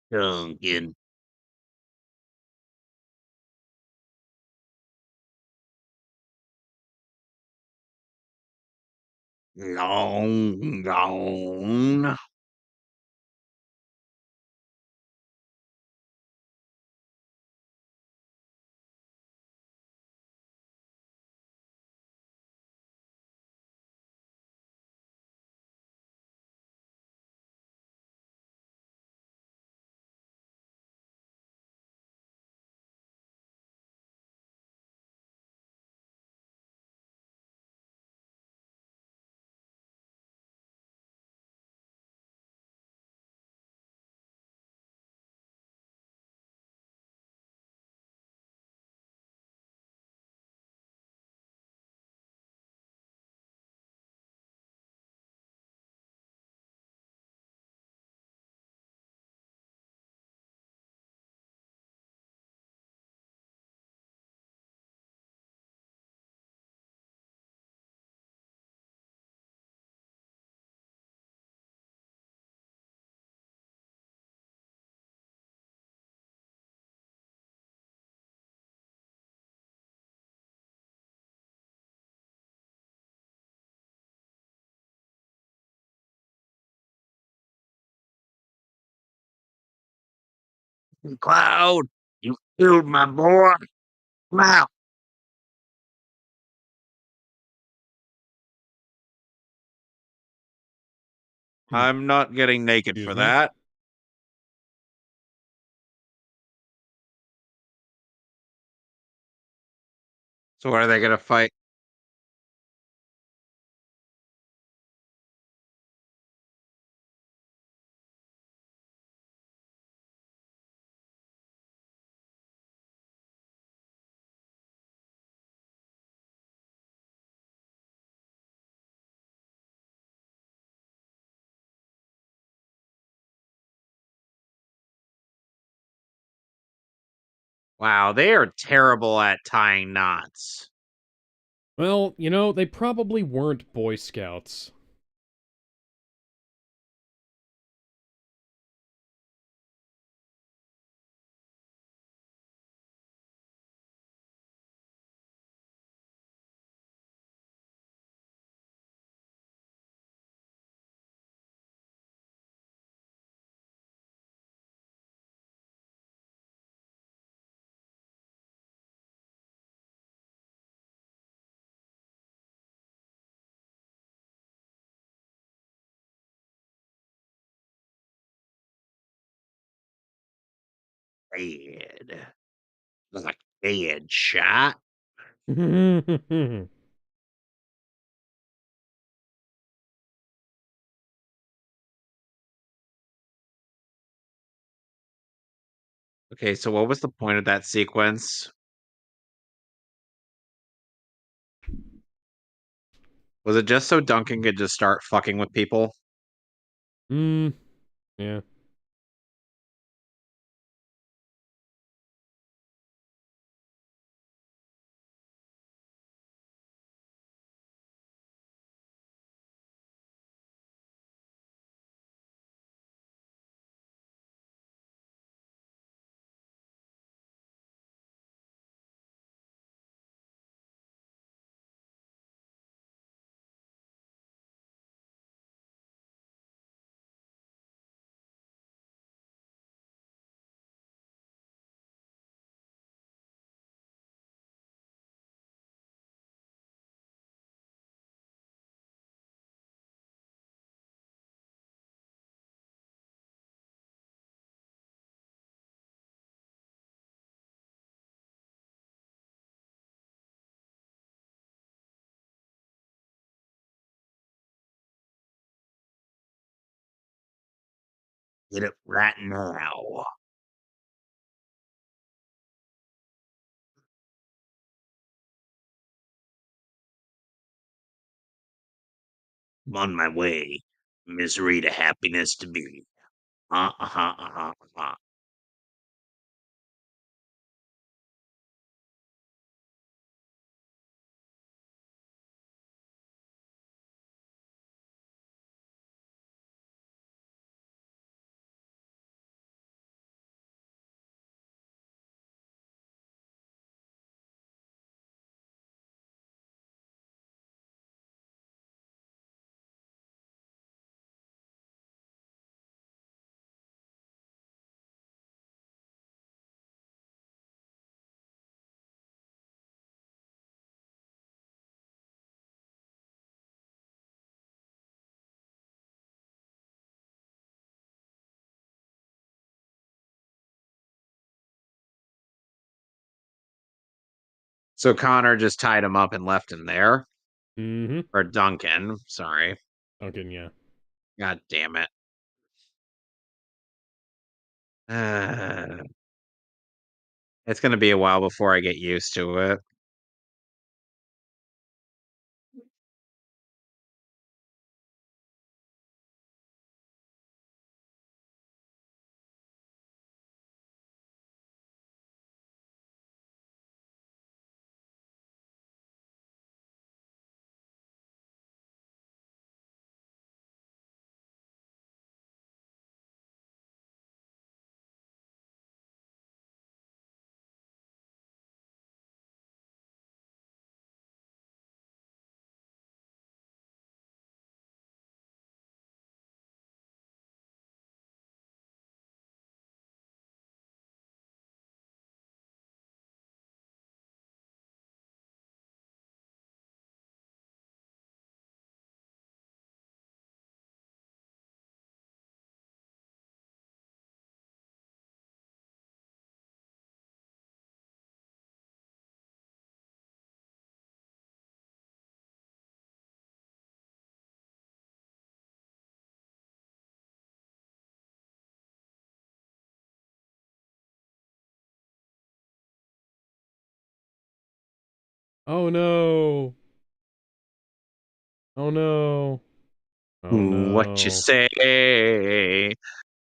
Duncan. Long gone. Cloud, you killed my boy. Come out. I'm not getting naked Excuse for me. that. So are they gonna fight? Wow, they are terrible at tying knots. Well, they probably weren't Boy Scouts. Dead. Like dead shot. Okay, so what was the point of that sequence? Was it just so Duncan could just start fucking with people? Hmm. Yeah. Get it right now. I'm on my way. Misery to happiness to be. Uh. So Connor just tied him up and left him there. Mm-hmm. Or Duncan, sorry. Duncan, yeah. God damn it. Uh, it's gonna be a while before I get used to it. Oh no. Oh no. Oh What you no. say?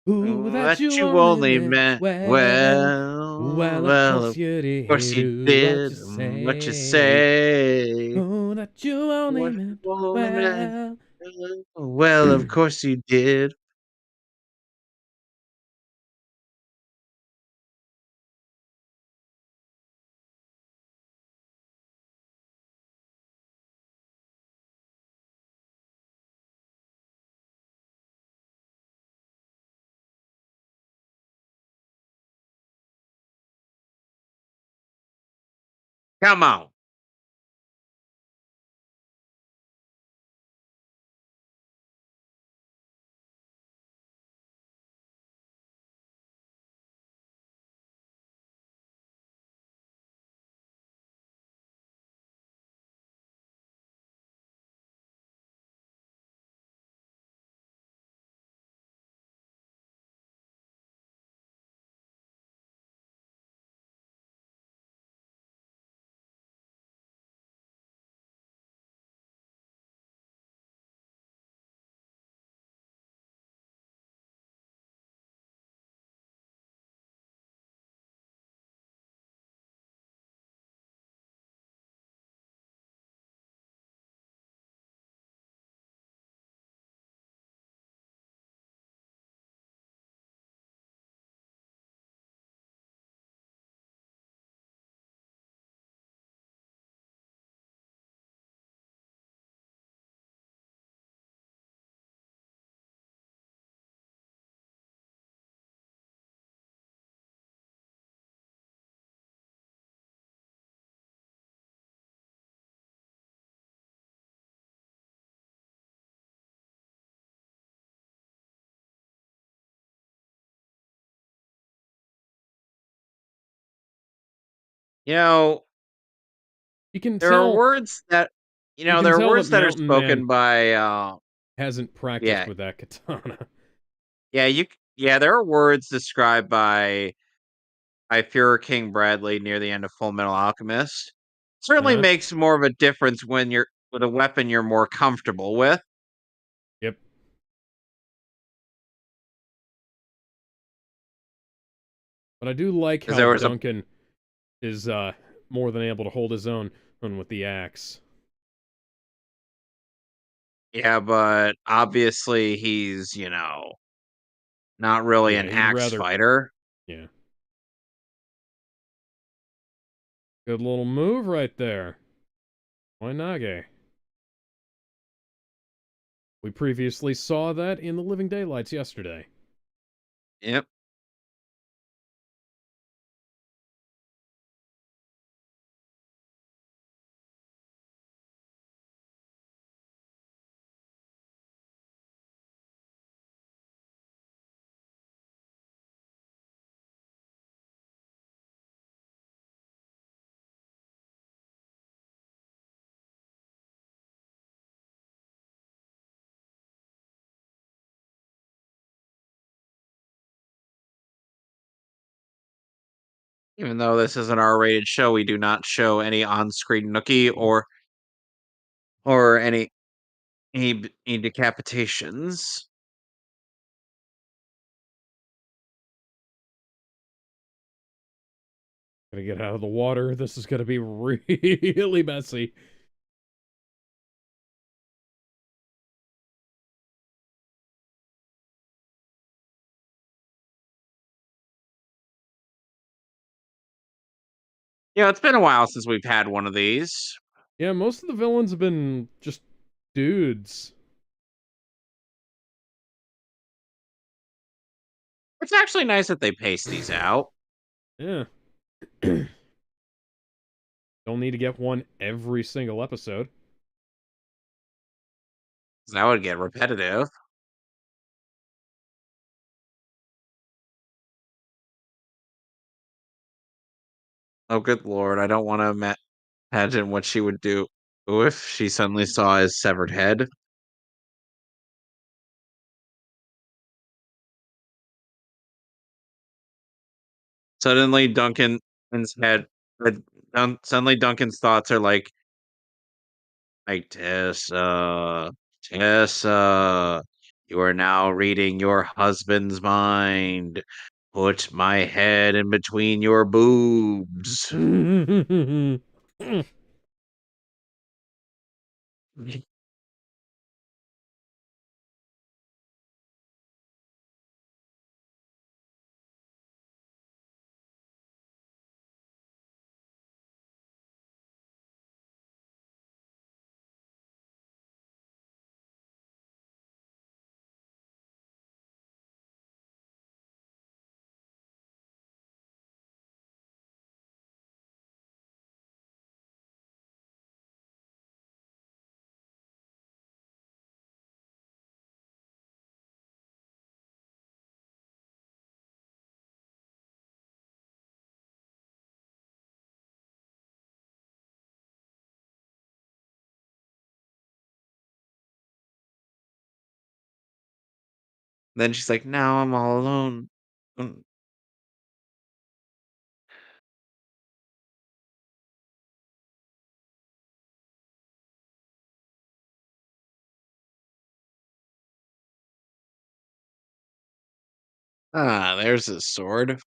Ooh, that That you you only only meant meant well. well. Well, of Well, course of you course you did what did. you What you say. say? Oh, that you only What you meant only meant well. well. Of course you did. Come on. You know, You can there are tell words that you can there are tell that words that are Mountain Man spoken by hasn't practiced yeah. with that katana. Yeah, there are words described by Führer King Bradley near the end of Full Metal Alchemist. Certainly Uh-huh. makes more of a difference when you're with a weapon you're more comfortable with. Yep. But I do like Because how there was a Duncan is more than able to hold his own with the axe. yeah, but obviously he's, not really Yeah, an he'd axe rather fighter. yeah. Good little move right there. Why Nage? We previously saw that in the Living Daylights yesterday. Yep. Even though this is an R-rated show, we do not show any on-screen nookie or any decapitations. Gotta get out of the water. This is gonna be really messy. It's been a while since we've had one of these. Yeah, most of the villains have been just dudes. It's actually nice that they pace these out. Yeah. Don't need to get one every single episode. 'Cause that would get repetitive. Oh, good lord! I don't want to imagine what she would do if she suddenly saw his severed head. Suddenly, Duncan's head Suddenly Duncan's thoughts are like Tessa, Tessa, you are now reading your husband's mind. Put my head in between your boobs. Then she's like, now I'm all alone. Mm. Ah, there's his sword.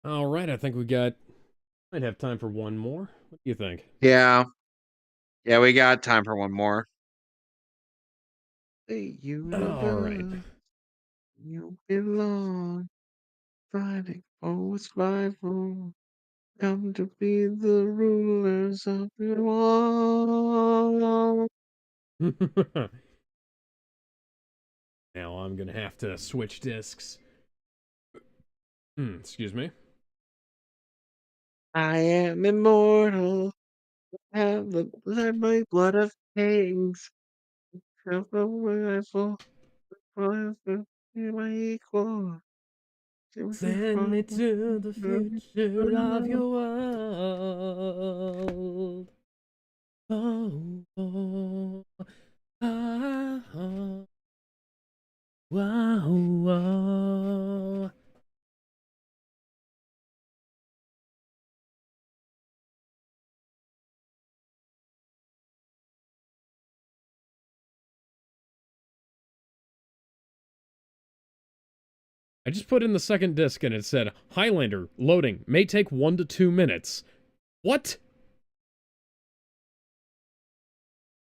All right, I think might have time for one more. What do you think? Yeah. Yeah, we got time for one more. The All right. universe, you belong. Fighting for survival. Come to be the rulers of it all. Now I'm gonna have to switch discs. Excuse me. I am immortal. Have the my blood of kings. Come from rifle. My equal. Send me to the future of your world. Oh, oh, ah, oh, wow, wow. I just put in the second disc and it said Highlander loading may take 1 to 2 minutes. What?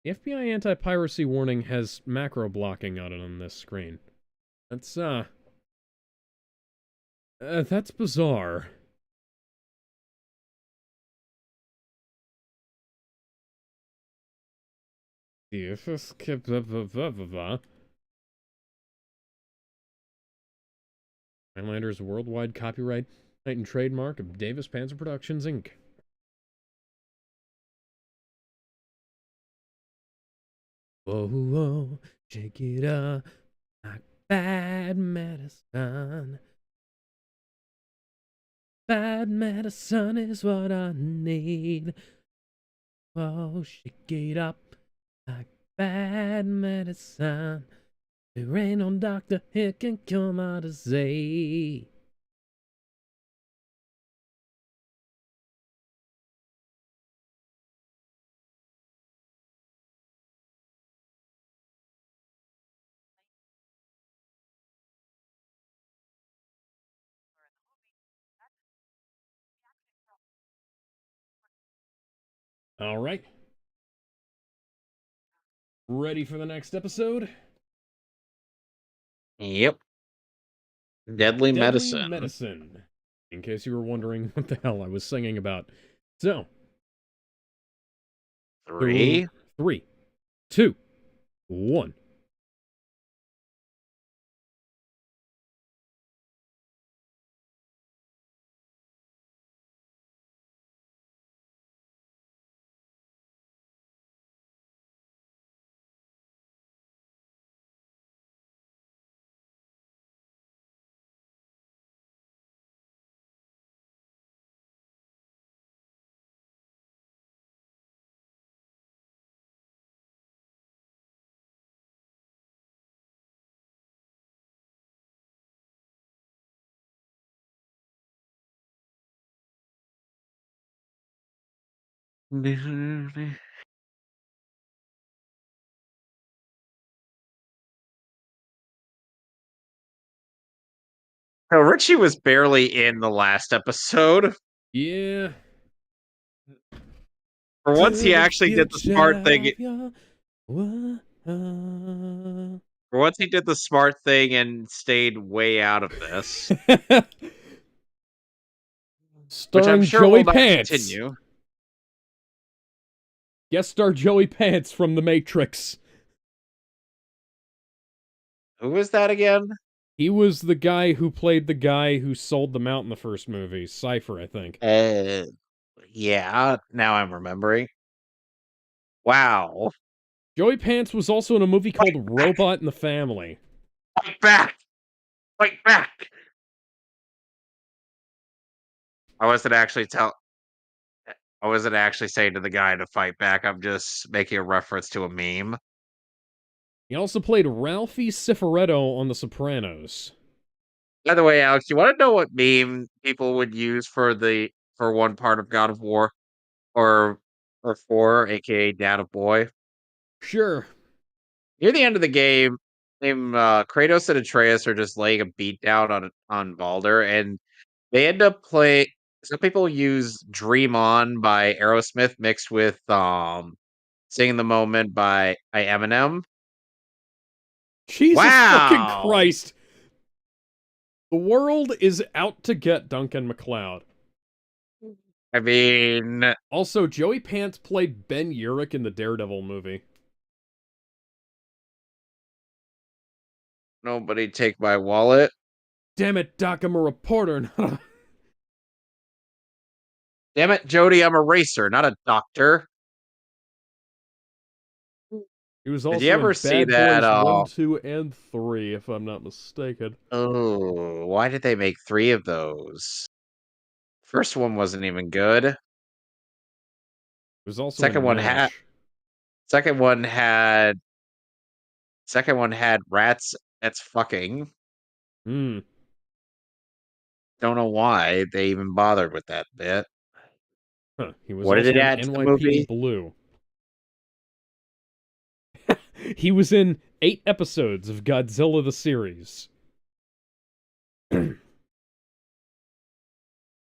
The FBI anti-piracy warning has macro blocking on it on this screen. That's bizarre. Highlander is a worldwide copyright and trademark of Davis Panzer Productions, Inc. Whoa, whoa, shake it up like bad medicine. Bad medicine is what I need. Whoa, shake it up like bad medicine. There ain't no doctor here can cure my disease. All right. Ready for the next episode? Yep. Deadly Deadly medicine. Medicine. In case you were wondering what the hell I was singing about. So, 3. 3, 2, 1. So Richie was barely in the last episode. Yeah. For once, he To the actually did the smart future thing. of your world. For once, he did the smart thing and stayed way out of this, which I'm Starring sure will Joey not Pants. continue. Guest star Joey Pants from The Matrix. Who was that again? He was the guy who played the guy who sold them out in the first movie. Cypher, I think. Uh, yeah, now I'm remembering. Wow. Joey Pants was also in a movie Fight called back! Robot in the Family. Fight back! Fight back! I wasn't actually tell. I wasn't actually saying to the guy to fight back. I'm just making a reference to a meme. He also played Ralphie Cifaretto on The Sopranos. By the way, Alex, you want to know what meme people would use for one part of God of War or or four, aka Dad of Boy? Sure. Near the end of the game, Kratos and Atreus are just laying a beat down on Balder, and they end up playing. Some people use "Dream On" by Aerosmith mixed with "Sing in the Moment" by Eminem. Jesus fucking Wow. Christ. The world is out to get Duncan MacLeod. I mean, Also, Joey Pants played Ben Urich in the Daredevil movie. nobody take my wallet. Damn it, Doc, I'm a reporter, not a... Damn it, Jody, I'm a racer, not a doctor. He was Did you also in ever see Bad that? Boys 1, 2, and 3, if I'm not mistaken. Oh, why did they make three of those? First one wasn't even good. He was also Second in one had MASH. second one had second one had rats that's fucking. Hmm. Don't know why they even bothered with that bit. Huh. He was What did it also in add to the NYPD movie? Blue. He was in 8 episodes of Godzilla the series.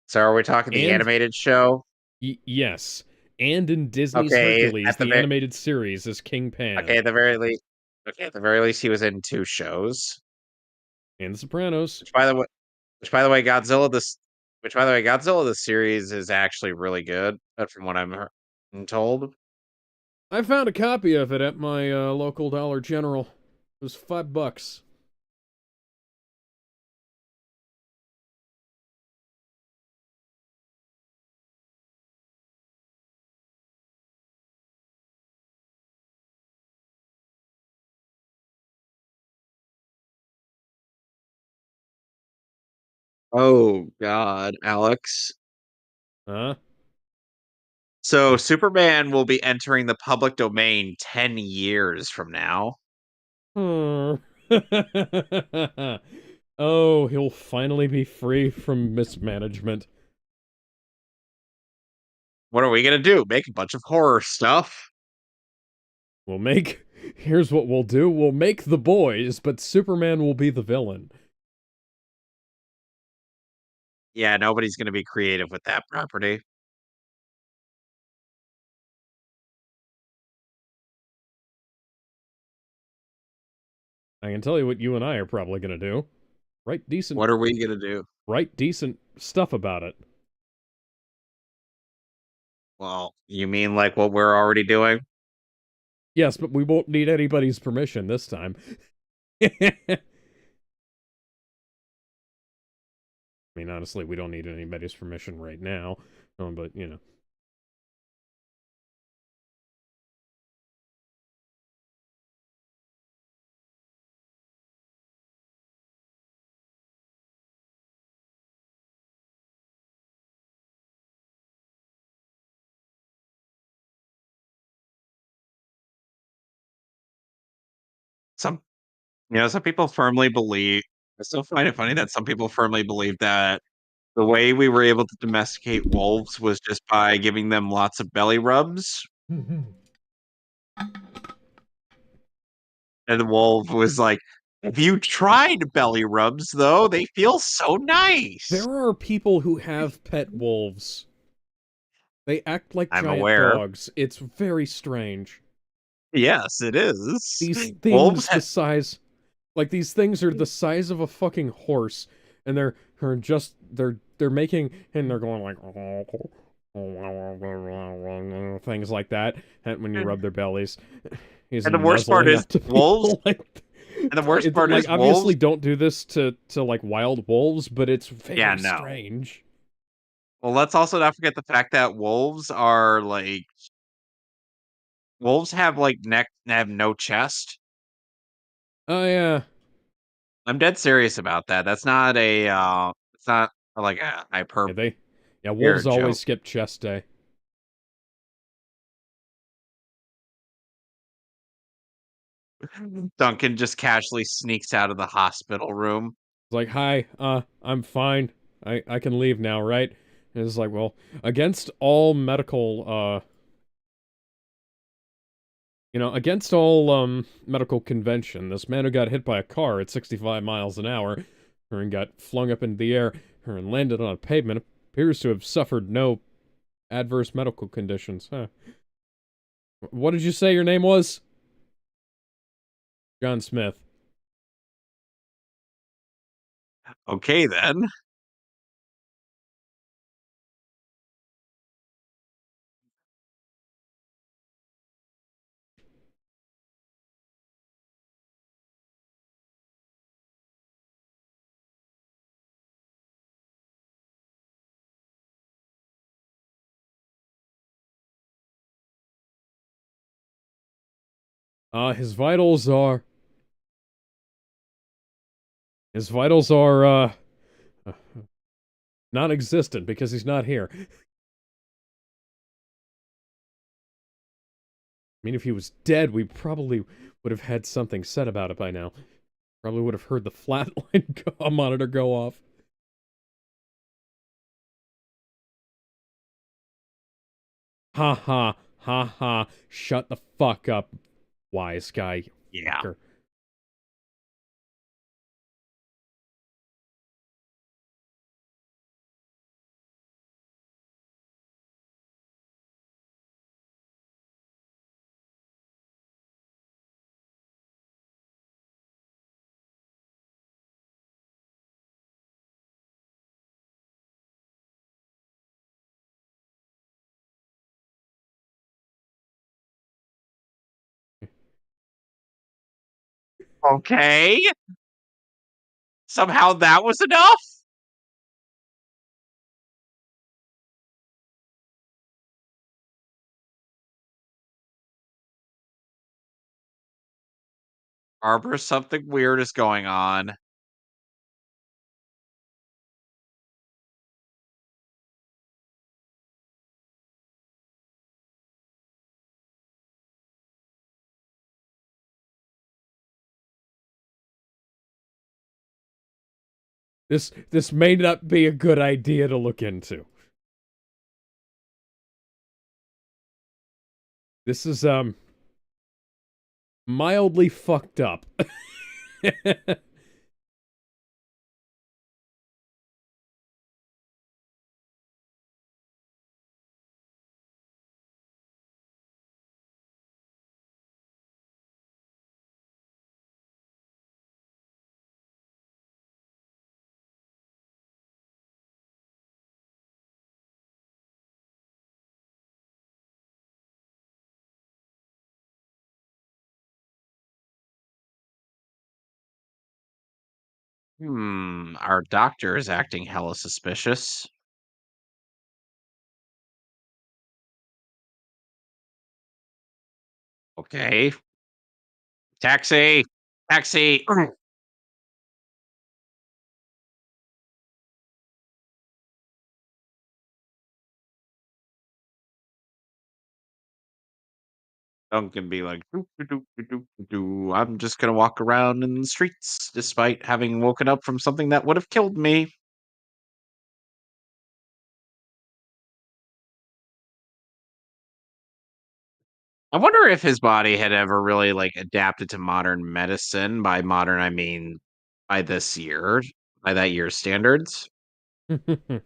So are we talking the And, animated show? yes. And in Disney's Okay, Hercules, the animated series, as King Pan. at the very least, okay, at the very least, he was in two shows. And The Sopranos. Which, by the way, which by the way, Godzilla the series is actually really good. From what I'm told. I found a copy of it at my local Dollar General. It was $5. Oh God, Alex. Huh? So Superman will be entering the public domain 10 years from now. Hmm. Oh, he'll finally be free from mismanagement. What are we gonna do? Make a bunch of horror stuff? We'll make. Here's what we'll do: we'll make the boys, but Superman will be the villain. Yeah, nobody's gonna be creative with that property. I can tell you what you and I are probably gonna do. Write decent, What are we gonna do? write decent stuff about it. Well, you mean like what we're already doing? Yes, but we won't need anybody's permission this time. I mean, honestly, we don't need anybody's permission right now. But, you know. Some some people firmly believe I still find it funny that some people firmly believe that The way we were able to domesticate wolves was just by giving them lots of belly rubs. And the wolf was like, "Have you tried belly rubs, though? They feel so nice." There are people who have pet wolves. They act like I'm giant aware. dogs. It's very strange. Yes, it is. These Wolves things the size like these things are the size of a fucking horse and they're just they're making and they're going like things like that and when you and rub their bellies. He's the worst part nuzzling is up to wolves people like and the worst part like is obviously wolves. don't do this to like wild wolves, but it's Yeah, very no. strange. Well, let's also not forget the fact that wolves have like neck have no chest. Oh yeah. I'm dead serious about that. That's not a it's not like a Yeah, they yeah, here wolves always joke. skip chest day. Duncan just casually sneaks out of the hospital room. It's like, "Hi, I'm fine. I can leave now, right?" And it's like, "Well, against all medical against all medical convention, this man who got hit by a car at 65 miles an hour and got flung up into the air and landed on a pavement appears to have suffered no adverse medical conditions." Huh. What did you say your name was? John Smith. Okay then. His vitals are his vitals are non-existent because he's not here. I mean, if he was dead, we probably would have had something said about it by now. Probably would have heard the flatline monitor go off. Ha ha, ha ha. Shut the fuck up, wise guy. You Yeah. fucker. Okay. Somehow that was enough. Arbor, something weird is going on. This may not be a good idea to look into. This is mildly fucked up. Our doctor is acting hella suspicious. Okay. Taxi! Taxi! Duncan be like, "Doo, doo, doo, doo, doo, doo, doo. I'm just gonna walk around in the streets despite having woken up from something that would have killed me." I wonder if his body had ever really like adapted to modern medicine. By modern, I mean by this year, by that year's standards. Because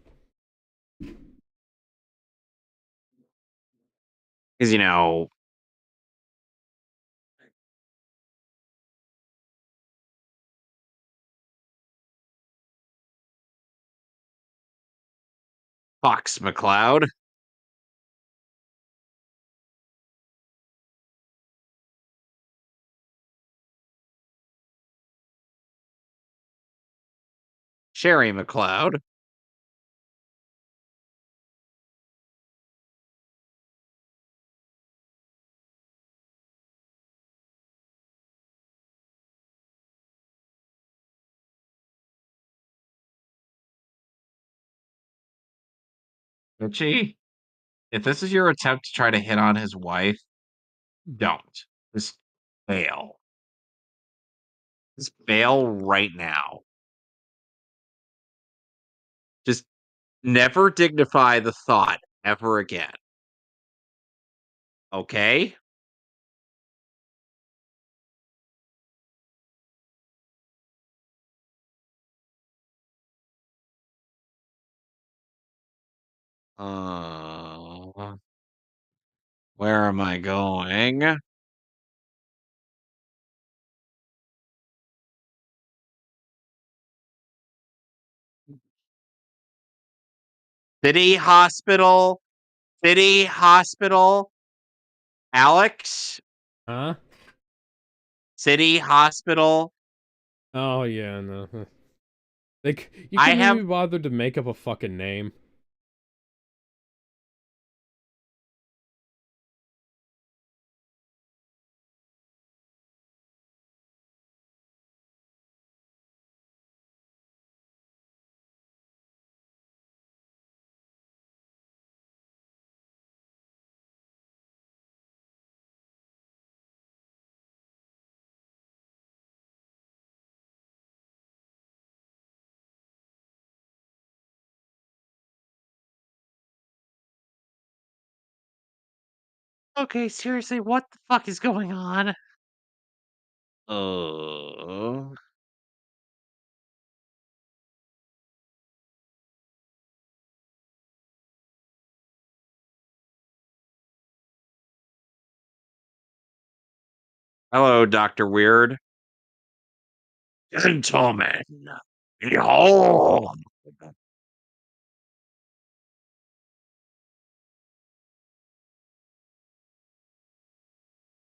Fox McCloud, Sherry McCloud, Richie. If this is your attempt to try to hit on his wife, don't. Just fail. Just fail right now. Just never dignify the thought ever again. Okay? Uh, where am I going? City Hospital. City Hospital. Alex. Huh? City Hospital. Oh, yeah, no. Like, you I couldn't even have be bothered to make up a fucking name. Okay, seriously, what the fuck is going on? Uh, hello, Dr. Weird. Gentlemen, behold.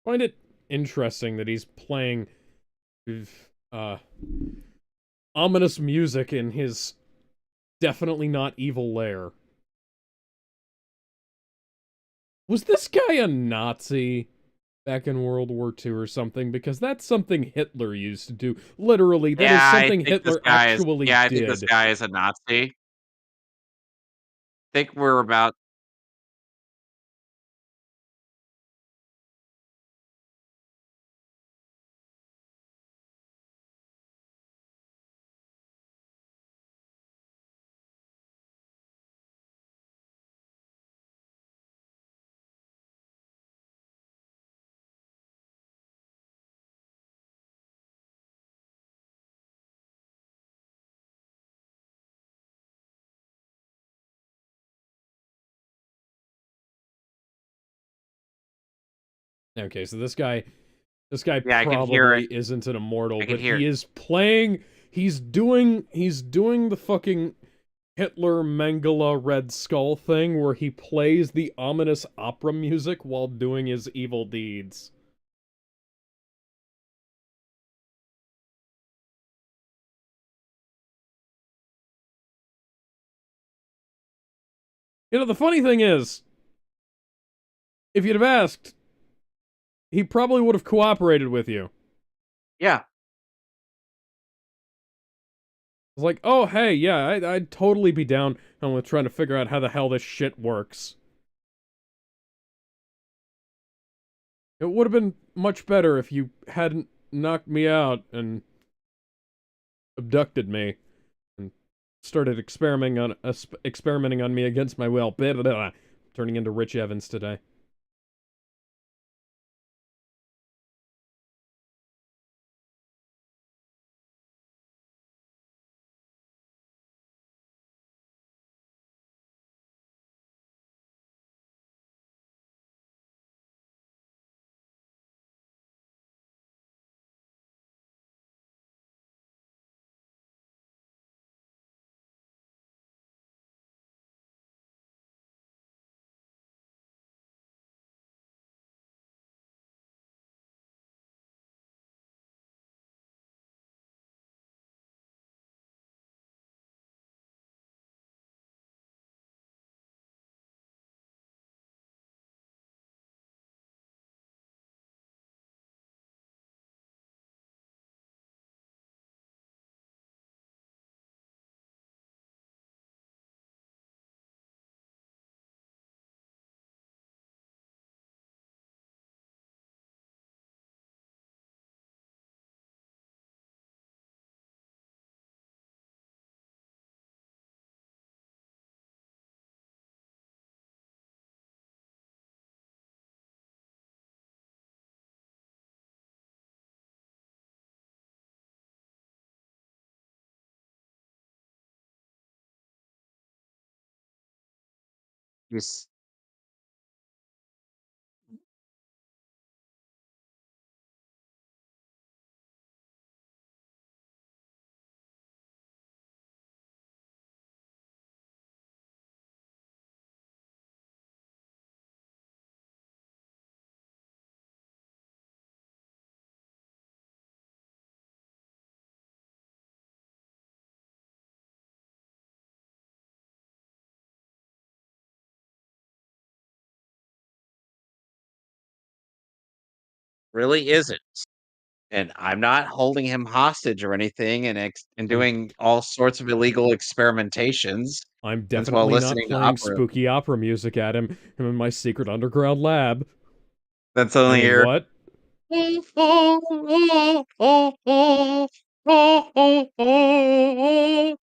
Find it interesting that he's playing uh ominous music in his definitely not evil lair. Was this guy a Nazi back in World War II or something? Because that's something Hitler used to do. Literally, that is Yeah, something Hitler actually I think this did. guy is a Nazi. Think we're about Okay, so this guy yeah, I can hear probably it. isn't an immortal, I can but hear he it. is playing he's doing the fucking Hitler Mengele Red Skull thing where he plays the ominous opera music while doing his evil deeds. You know, the funny thing is, if you'd have asked, he probably would have cooperated with you. Yeah. It's like, oh, hey, yeah, I'd totally be down with trying to figure out how the hell this shit works. It would have been much better if you hadn't knocked me out and abducted me and started experimenting on me against my will. Blah, blah, blah, turning into Rich Evans today. He's really isn't. And I'm not holding him hostage or anything and I'm doing all sorts of illegal experimentations I'm as well definitely not listening to playing opera. spooky opera music at him in my secret underground lab. That's I only mean, here. what? Ah, ah, ah, ah, ah, ah, ah.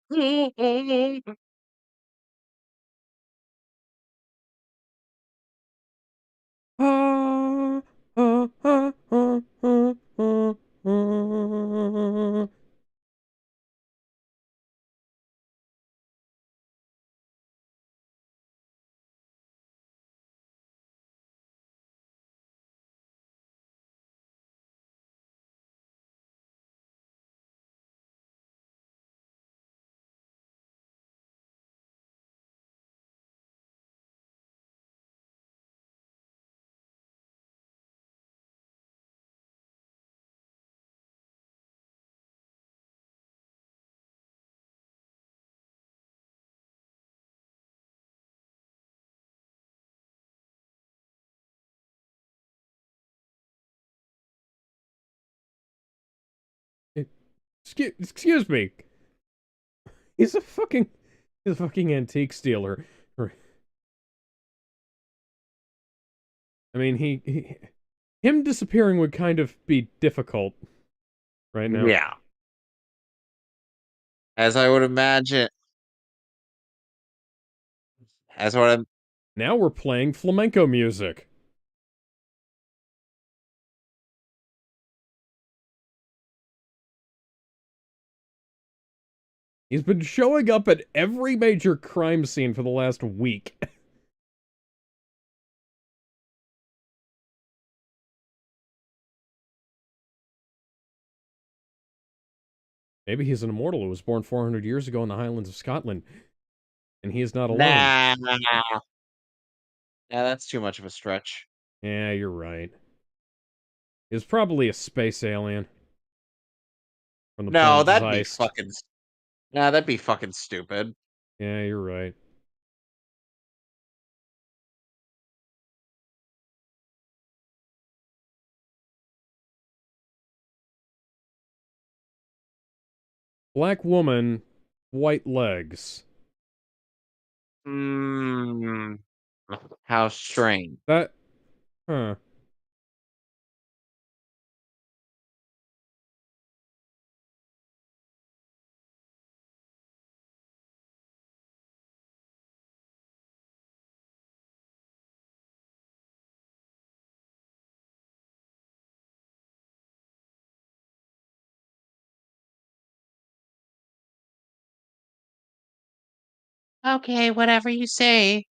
Excuse me. He's a fucking he's a fucking antique stealer. I mean, him disappearing would kind of be difficult right now. Yeah, as I would imagine. As what I'm. Now we're playing flamenco music. He's been showing up at every major crime scene for the last week. Maybe he's an immortal who was born 400 years ago in the Highlands of Scotland, and he is not alone. Nah, yeah, that's too much of a stretch. Yeah, you're right. He's probably a space alien from the No, planet that'd be Zeist. fucking. Nah, that'd be fucking stupid. Yeah, you're right. Black woman, white legs. Hmm. How strange. That, huh. Okay, whatever you say.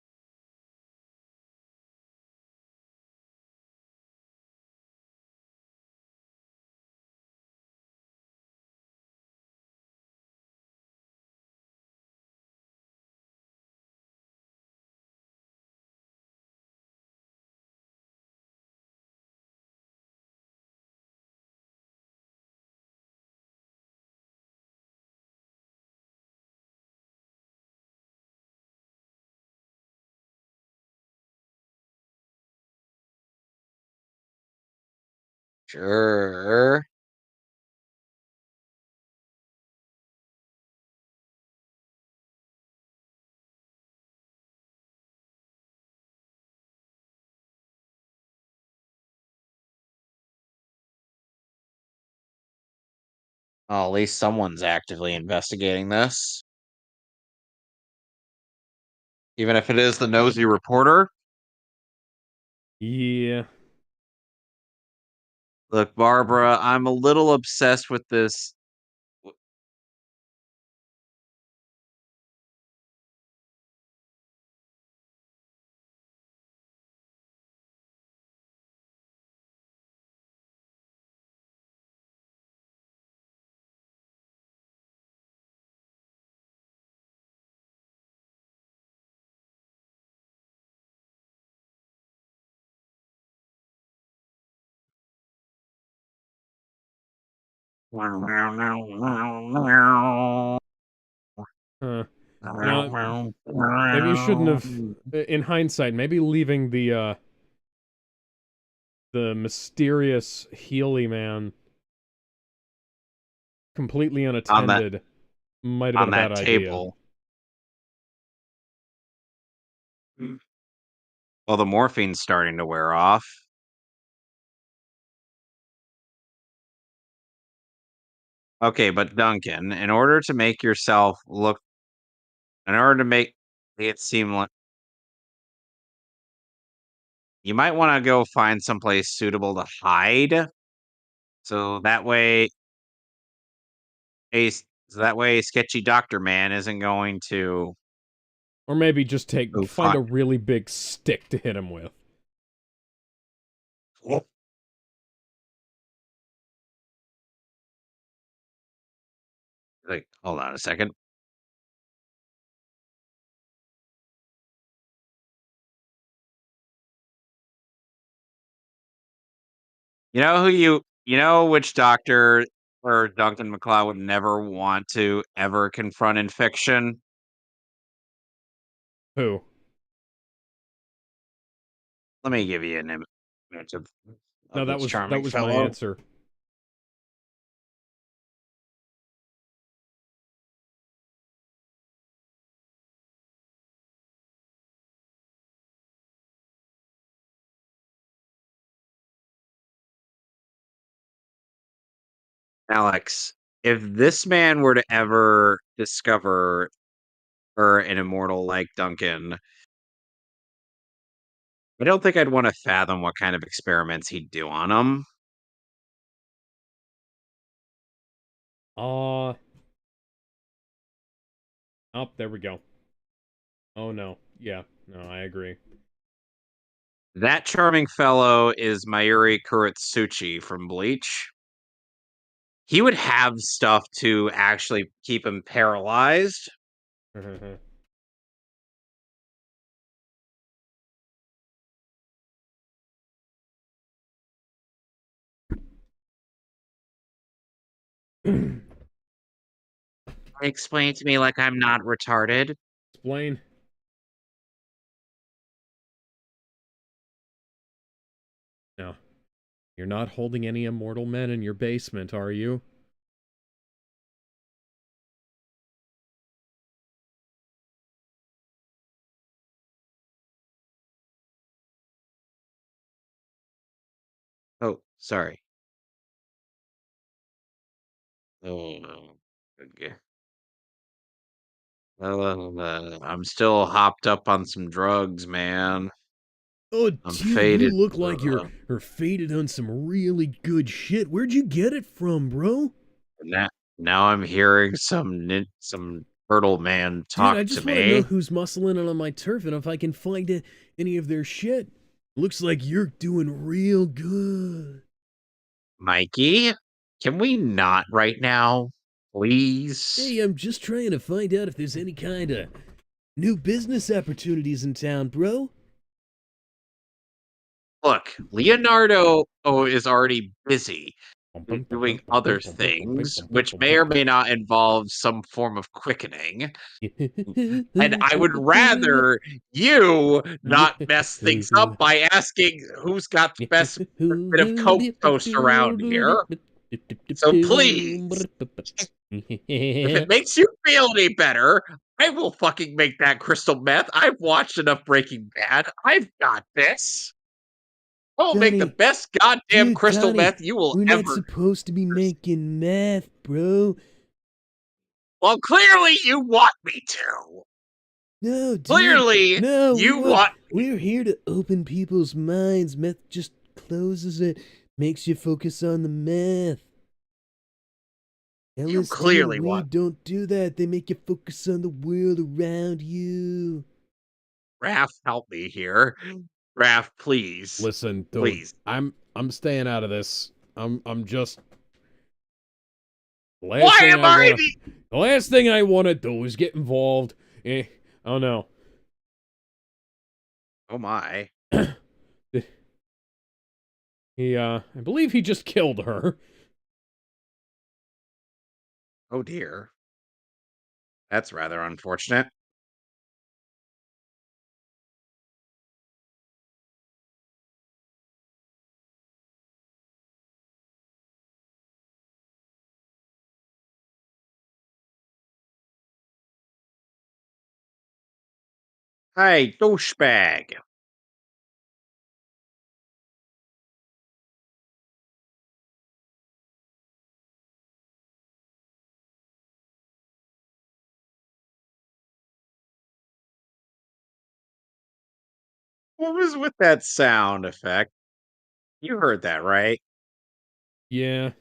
Sure. Oh, at least someone's actively investigating this. Even if it is the nosy reporter. Yeah. Look, Barbara, I'm a little obsessed with this. Huh. You know, maybe you shouldn't have, in hindsight, maybe leaving the mysterious Healy man completely on that unattended might have been on a bad that idea. table. Well, the morphine's starting to wear off. Okay, but Duncan, in order to make it seem like you might want to go find someplace suitable to hide, so that way a so that way sketchy doctor man isn't going to Or maybe just go find find. a really big stick to hit him with. Like, hold on a second. You know which doctor or Duncan McLeod would never want to ever confront in fiction? Who? Let me give you an image No, of this that charming was my fellow. answer. Alex, if this man were to ever discover an immortal like Duncan, I don't think I'd want to fathom what kind of experiments he'd do on him. Oh, there we go. Oh no. Yeah, no, I agree. That charming fellow is Mayuri Kuretsuchi from Bleach. He would have stuff to actually keep him paralyzed. Explain it to me like I'm not retarded. Explain. No. You're not holding any immortal men in your basement, are you? Oh, sorry. Oh, okay. I'm still hopped up on some drugs, man. Oh, I'm dude, you faded. look like you're faded on some really good shit. Where'd you get it from, bro? Now, now I'm hearing some turtle man Dude, talk I to just want to know me. who's muscling in on my turf and if I can find any of their shit. Looks like you're doing real good. Mikey, can we not right now? Please? Hey, I'm just trying to find out if there's any kind of new business opportunities in town, bro. Look, Leonardo is already busy doing other things, which may or may not involve some form of quickening. And I would rather you not mess things up by asking who's got the best bit of coke toast around here. So please, if it makes you feel any better, I will fucking make that crystal meth. I've watched enough Breaking Bad. I've got this. I will make the Donnie, best goddamn dude, crystal Donnie, meth you will we're not ever. supposed to be making math, bro. Well, clearly you want me to. No, dude. Clearly No, you want. we're here to open people's minds. Meth just closes it, makes you focus on the math. You LSD and clearly want. weed don't do that. They make you focus on the world around you. Raph, help me here. Raph, please, Listen, dude, please. I'm staying out of this. I'm just Why am I the last thing I want to do is get involved. Oh no. Oh my. I believe he just killed her. Oh dear. That's rather unfortunate. Hey, douchebag. What was with that sound effect? You heard that, right? Yeah.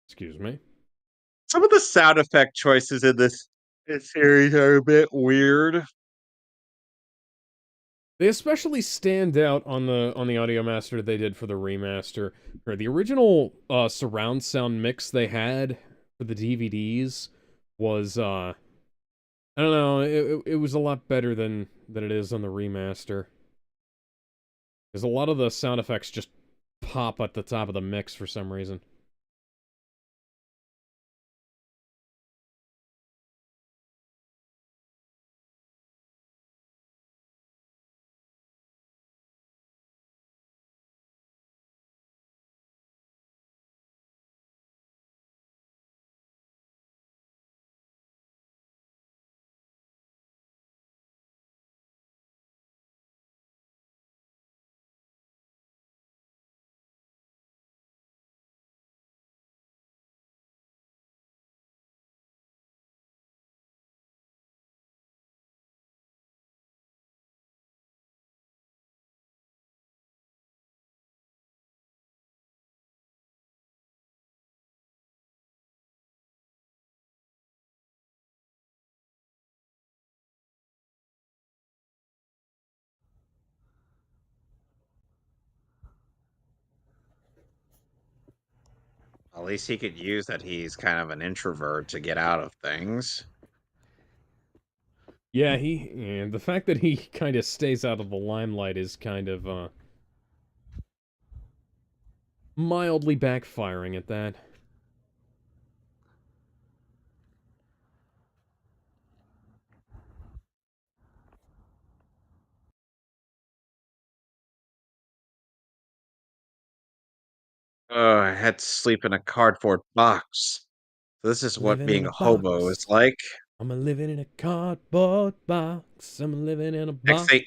Excuse me. Some of the sound effect choices in this series are a bit weird. They especially stand out on the audio master they did for the remaster. Or the original surround sound mix they had for the DVDs was I don't know, it was a lot better than it is on the remaster. Because a lot of the sound effects just pop at the top of the mix for some reason. At least he could use that he's kind of an introvert to get out of things. Yeah, the fact that he kind of stays out of the limelight is kind of mildly backfiring at that. I had to sleep in a cardboard box. This is what Living in being a a hobo is box. like. I'm a living in a cardboard box. I'm a living in a Next box. thing,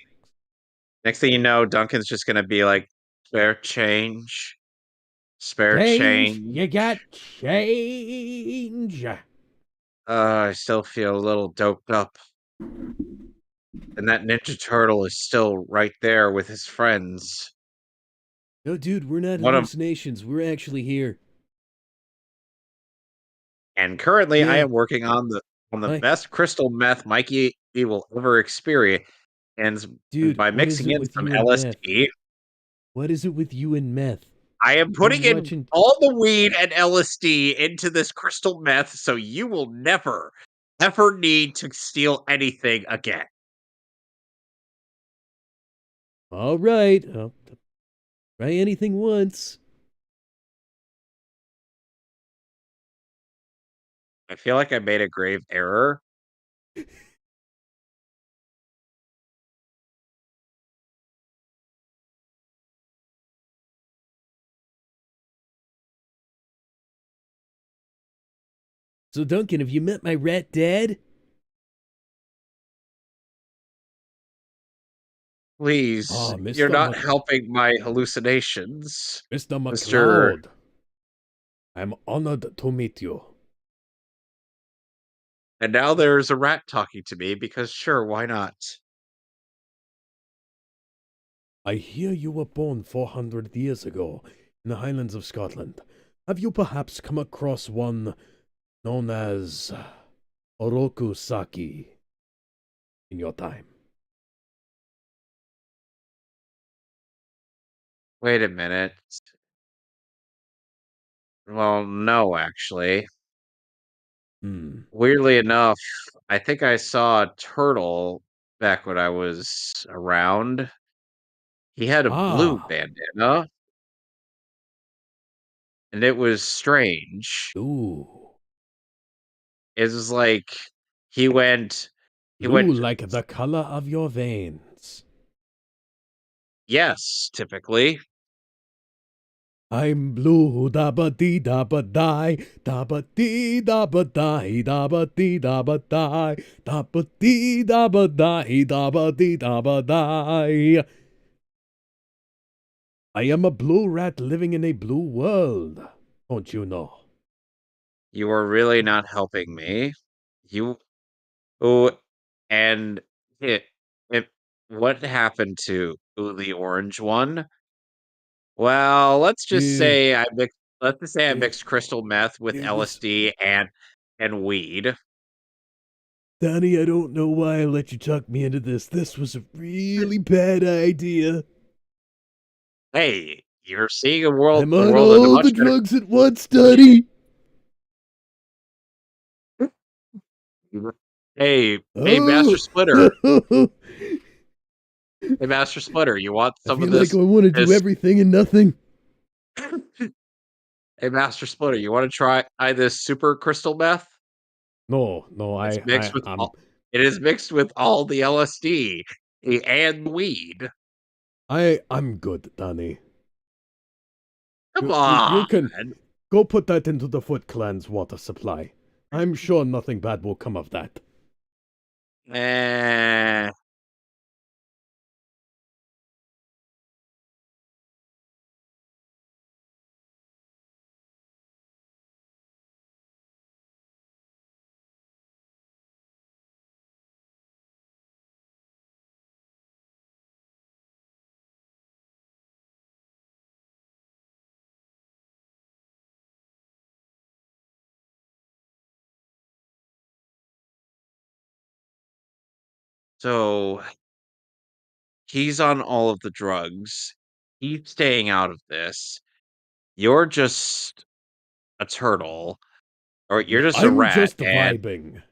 next thing you know, Duncan's just gonna be like, spare change, spare Change. change. You got change. I still feel a little doped up. And that Ninja Turtle is still right there with his friends. No, dude, we're not One of hallucinations. We're actually here. and currently I Yeah. am working on the Hi. best crystal meth Mikey will ever experience. And Dude, by what is mixing it in with some you and meth? LSD, What is it with you and meth? I am I've been putting in watching. all the weed and LSD into this crystal meth so you will never, ever need to steal anything again. All right. I'll try anything once. I feel like I made a grave error. So, Duncan, have you met my rat dad? Please, Oh, you're not helping my hallucinations, Mr. Mr. McLeod. I'm honored to meet you. And now there's a rat talking to me because sure, why not? I hear you were born 400 years ago in the Highlands of Scotland. Have you perhaps come across one known as Oroku Saki in your time? Wait a minute. Well, no, actually. Hmm. Weirdly enough, I think I saw a turtle back when I was around. He had a blue Ah, bandana. and it was strange. Ooh. It was like he went he Blue went like the color of your veins. yes, typically. I'm blue, da ba dee da ba die, da ba dee da ba die, da ba dee da ba die, da ba dee da ba die, da ba dee da ba die. I am a blue rat living in a blue world, don't you know? You are really not helping me. You oh, and it what happened to the orange one? Well, Eh, let's just say I eh, mixed crystal meth with this LSD and weed. Danny, I don't know why I let you talk me into this. This was a really bad idea. Hey, you're seeing I'm the on world in a all the much better. drugs at once, Danny. Hey, Master Oh, Splitter. Hey, Master Splitter, you want I some of feel like I want to do this everything and nothing. Hey, Master Splitter, you want to try this super crystal meth? No, no, It's mixed with I'm, all it is mixed with all the LSD and weed. I'm good, Danny. Come You on. can go put that into the Foot Clan's water supply. I'm sure nothing bad will come of that. Eh. So he's on all of the drugs. He's staying out of this. You're just a turtle, or you're just a I'm rat, just vibing.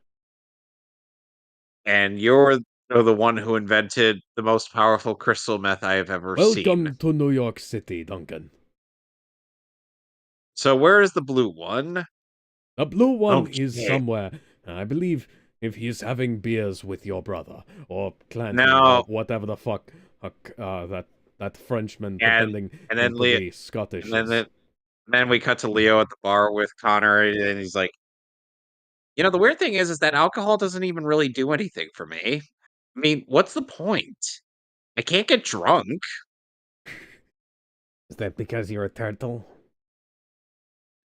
and you're the one who invented the most powerful crystal meth I have ever seen. Welcome to New York City, Duncan. So where is the blue one? The blue one is Okay. somewhere. I believe if he's having beers with your brother, or clansman, or No, whatever the fuck that Frenchman and pretending and then into Leo, be and Scottish then is. the, then we cut to Leo at the bar with Connor, and he's like, the weird thing is that alcohol doesn't even really do anything for me. I mean, what's the point? I can't get drunk. Is that because you're a turtle?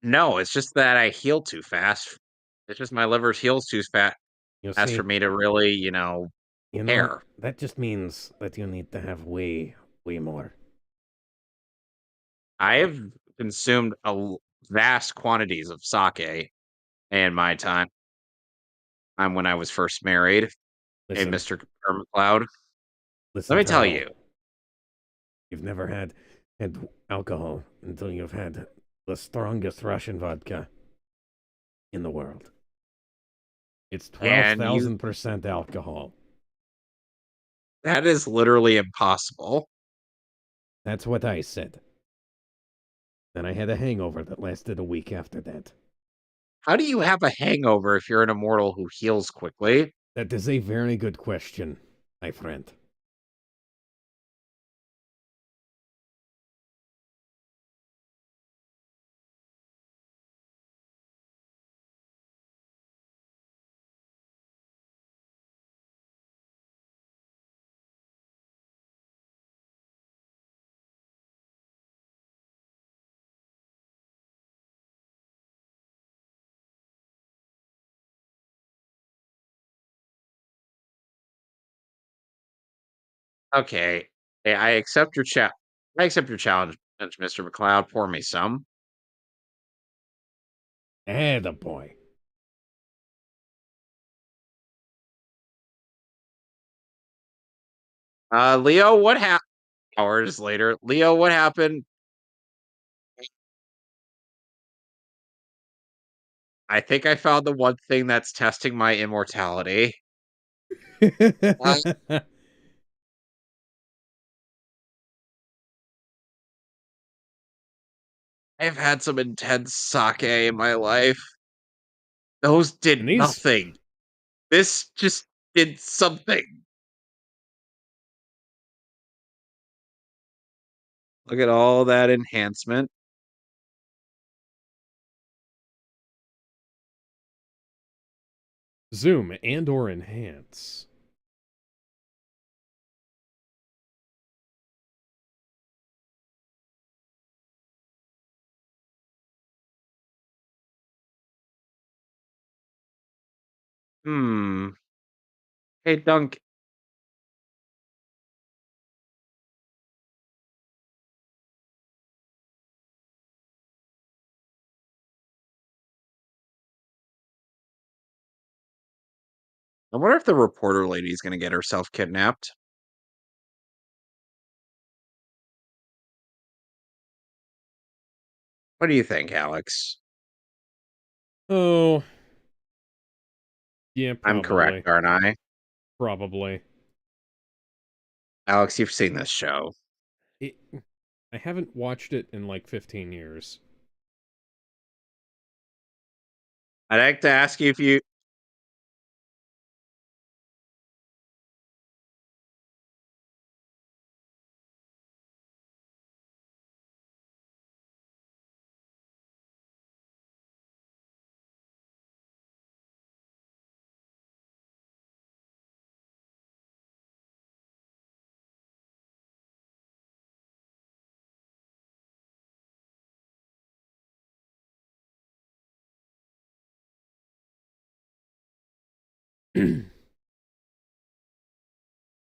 No, it's just that I heal too fast. It's just my liver heals too You fast for see, me to really, care. that just means that you need to have way more. I have consumed vast quantities of sake in my time when I was first married. Hey, Listen, Mr. McCloud. Let listen, me tell turtle. you, You've never had alcohol until you've had the strongest Russian vodka in the world. It's and you 12,000% alcohol. that is literally impossible. That's what I said. Then I had a hangover that lasted a week after that. How do you have a hangover if you're an immortal who heals quickly? That is a very good question, my friend. Okay, hey, I accept your chat. I accept your challenge, Mr. McCloud. Pour me some. The boy. Leo, what happened? Hours later, Leo, what happened? I think I found the one thing that's testing my immortality. Uh, I've had some intense sake in my life. Those And did these nothing. This just did something. Look at all that enhancement. zoom and or enhance. Hmm. Hey, Dunk. I wonder if the reporter lady is going to get herself kidnapped. What do you think, Alex? Oh, yeah, I'm correct, probably. aren't I? Probably. Alex, you've seen this show. It, I haven't watched it in like 15 years. I'd like to ask you if you.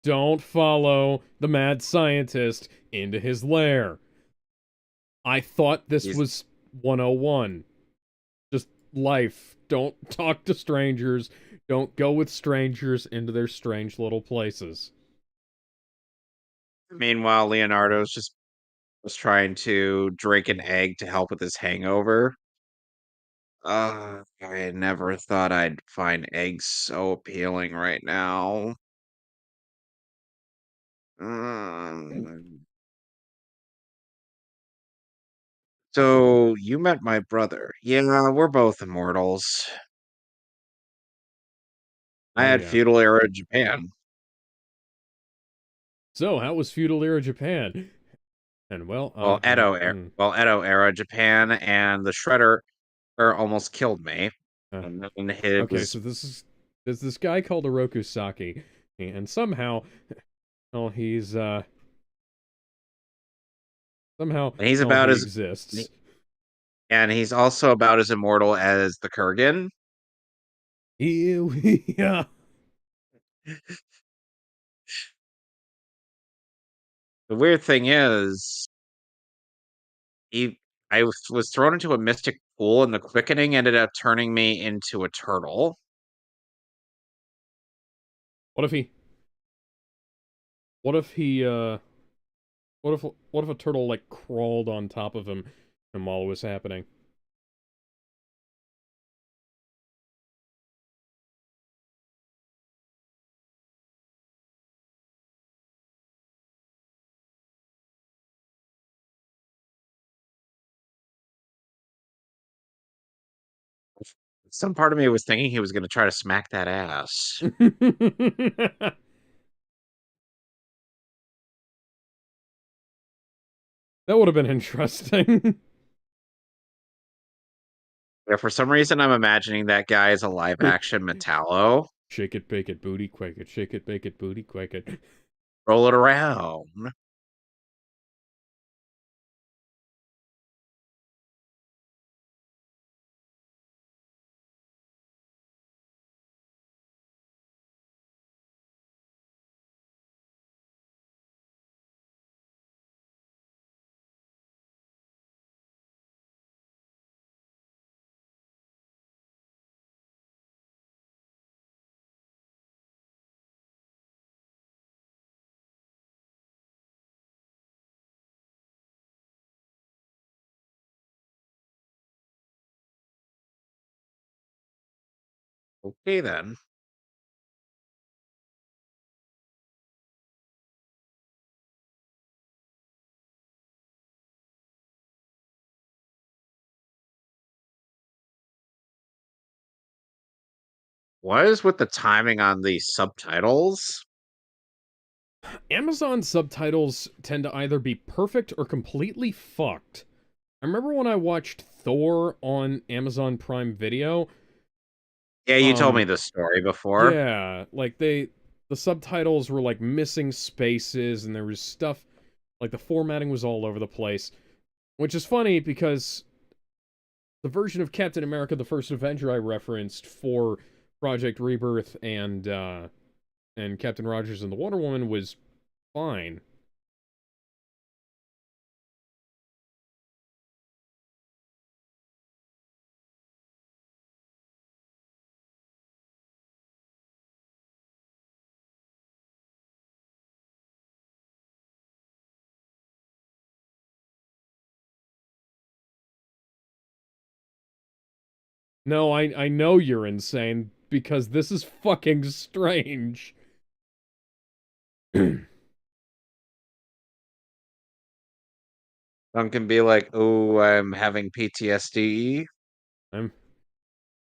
Don't follow the mad scientist into his lair. I thought this He's, was 101. Just life. Don't talk to strangers. Don't go with strangers into their strange little places. meanwhile, Leonardo's just was trying to drink an egg to help with his hangover. I never thought I'd find eggs so appealing right now. Um, so you met my brother. Yeah, we're both immortals. I Oh, had yeah. feudal era Japan. So, how was feudal era Japan? And, well, Edo era Japan, and the Shredder almost killed me. uh, And then okay, his so there's this guy called Oroku Saki, and somehow, well, somehow, and he's well, about he as exists. and he's also about as immortal as the Kurgan. Ew, yeah. The weird thing is, he was thrown into a mystic pool, and the quickening ended up turning me into a turtle. What if he, what if he, what if a turtle, like, crawled on top of him and while it was happening? Some part of me was thinking he was going to try to smack that ass. That would have been interesting. Yeah, for some reason, I'm imagining that guy as a live action Metallo. Shake it, bake it, booty, quake it. Shake it, bake it, booty, quake it. Roll it around. Okay, then. What is with the timing on these subtitles? Amazon subtitles tend to either be perfect or completely fucked. I remember when I watched Thor on Amazon Prime Video, Yeah, you told me um, the story before. yeah, like the subtitles were like missing spaces and there was stuff like the formatting was all over the place, which is funny because the version of Captain America the First Avenger I referenced for Project Rebirth and Captain Rogers and the Wonder Woman was fine. No, I know you're insane because this is fucking strange. Some can be like, "Oh, I'm having PTSD." I'm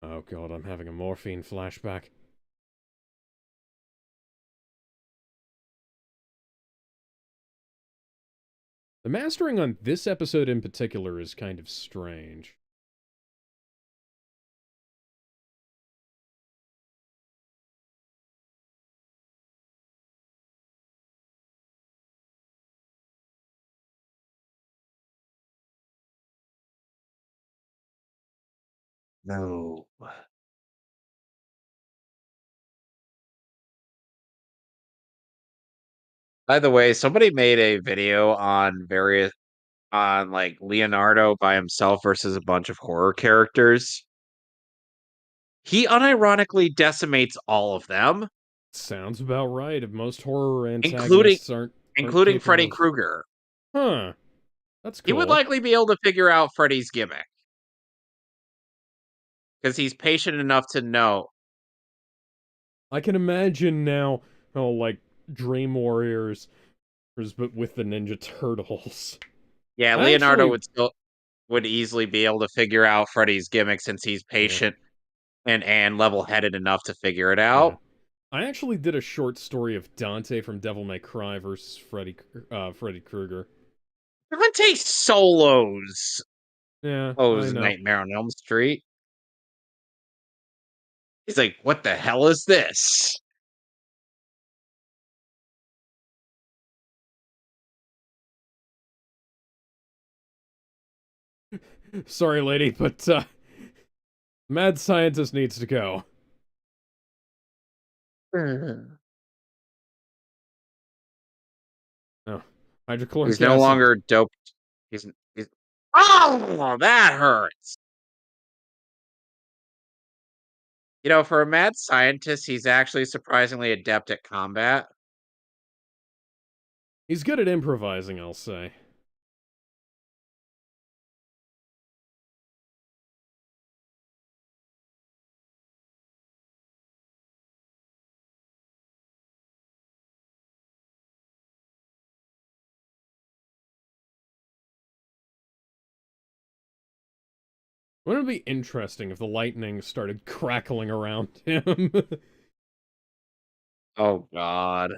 Oh god, I'm having a morphine flashback. The mastering on this episode in particular is kind of strange. No. By the way, somebody made a video on like Leonardo by himself versus a bunch of horror characters. He unironically decimates all of them, Sounds about right. If most horror including antagonists aren't including capable Freddy of. Krueger. Huh. That's He would cool. likely be able to figure out Freddy's gimmick because he's patient enough to know. I can imagine now how like Dream Warriors but with the Ninja Turtles. Yeah, I Leonardo actually would easily be able to figure out Freddy's gimmick since he's yeah, patient and level-headed enough to figure it yeah. out. I actually did a short story of Dante from Devil May Cry versus Freddy Krueger. Dante solos Yeah, I know. Nightmare on Elm Street. He's like, "What the hell is this?" Sorry, lady, but mad scientist needs to go. Oh, He's hydrochloric no acid. longer doped. He's Oh, that hurts. For a mad scientist, he's actually surprisingly adept at combat. He's good at improvising, I'll say. Wouldn't it be interesting if the lightning started crackling around him? Oh god.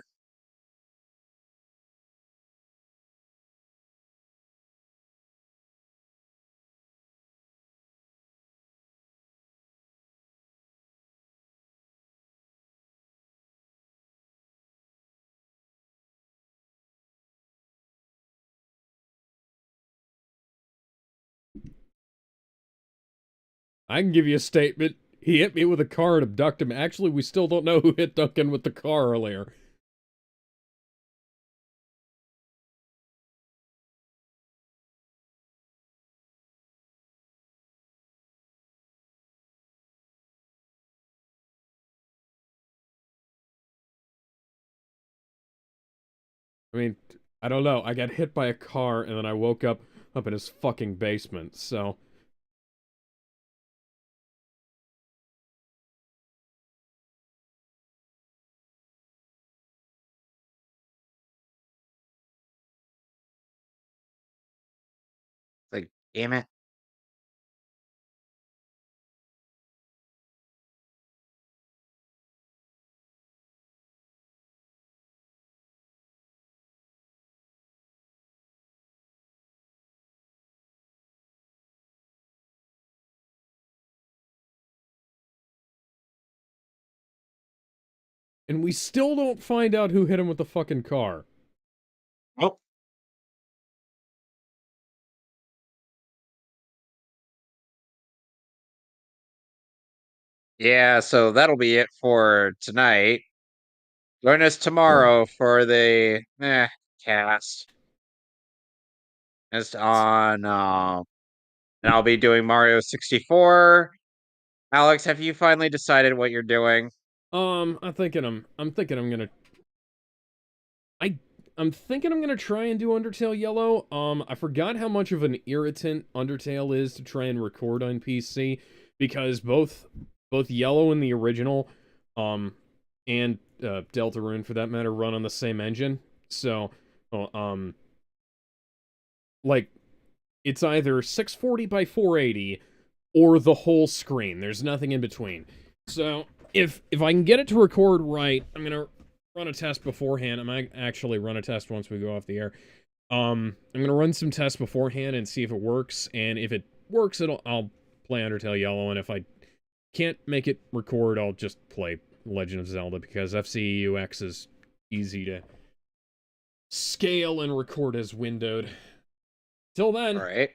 I can give you a statement. He hit me with a car and abducted him. Actually, we still don't know who hit Duncan with the car earlier. I mean, I don't know. I got hit by a car and then I woke up in his fucking basement. So Like, damn it. And we still don't find out who hit him with the fucking car. Oh, yeah, so that'll be it for tonight. Join us tomorrow for the cast. It's on and I'll be doing Mario 64. Alex, have you finally decided what you're doing? I'm thinking I'm gonna I I'm thinking I'm gonna try and do Undertale Yellow. I forgot how much of an irritant Undertale is to try and record on PC because both Yellow and the original, and Deltarune for that matter, run on the same engine. So, uh, um, like it's either 640 by 480 or the whole screen. There's nothing in between. So if I can get it to record right, I'm gonna run a test beforehand. I might actually run a test once we go off the air. I'm gonna run some tests beforehand and see if it works. And if it works, I'll play Undertale Yellow. And if I can't make it record, I'll just play Legend of Zelda because FCEUX is easy to scale and record as windowed. Till All then. right.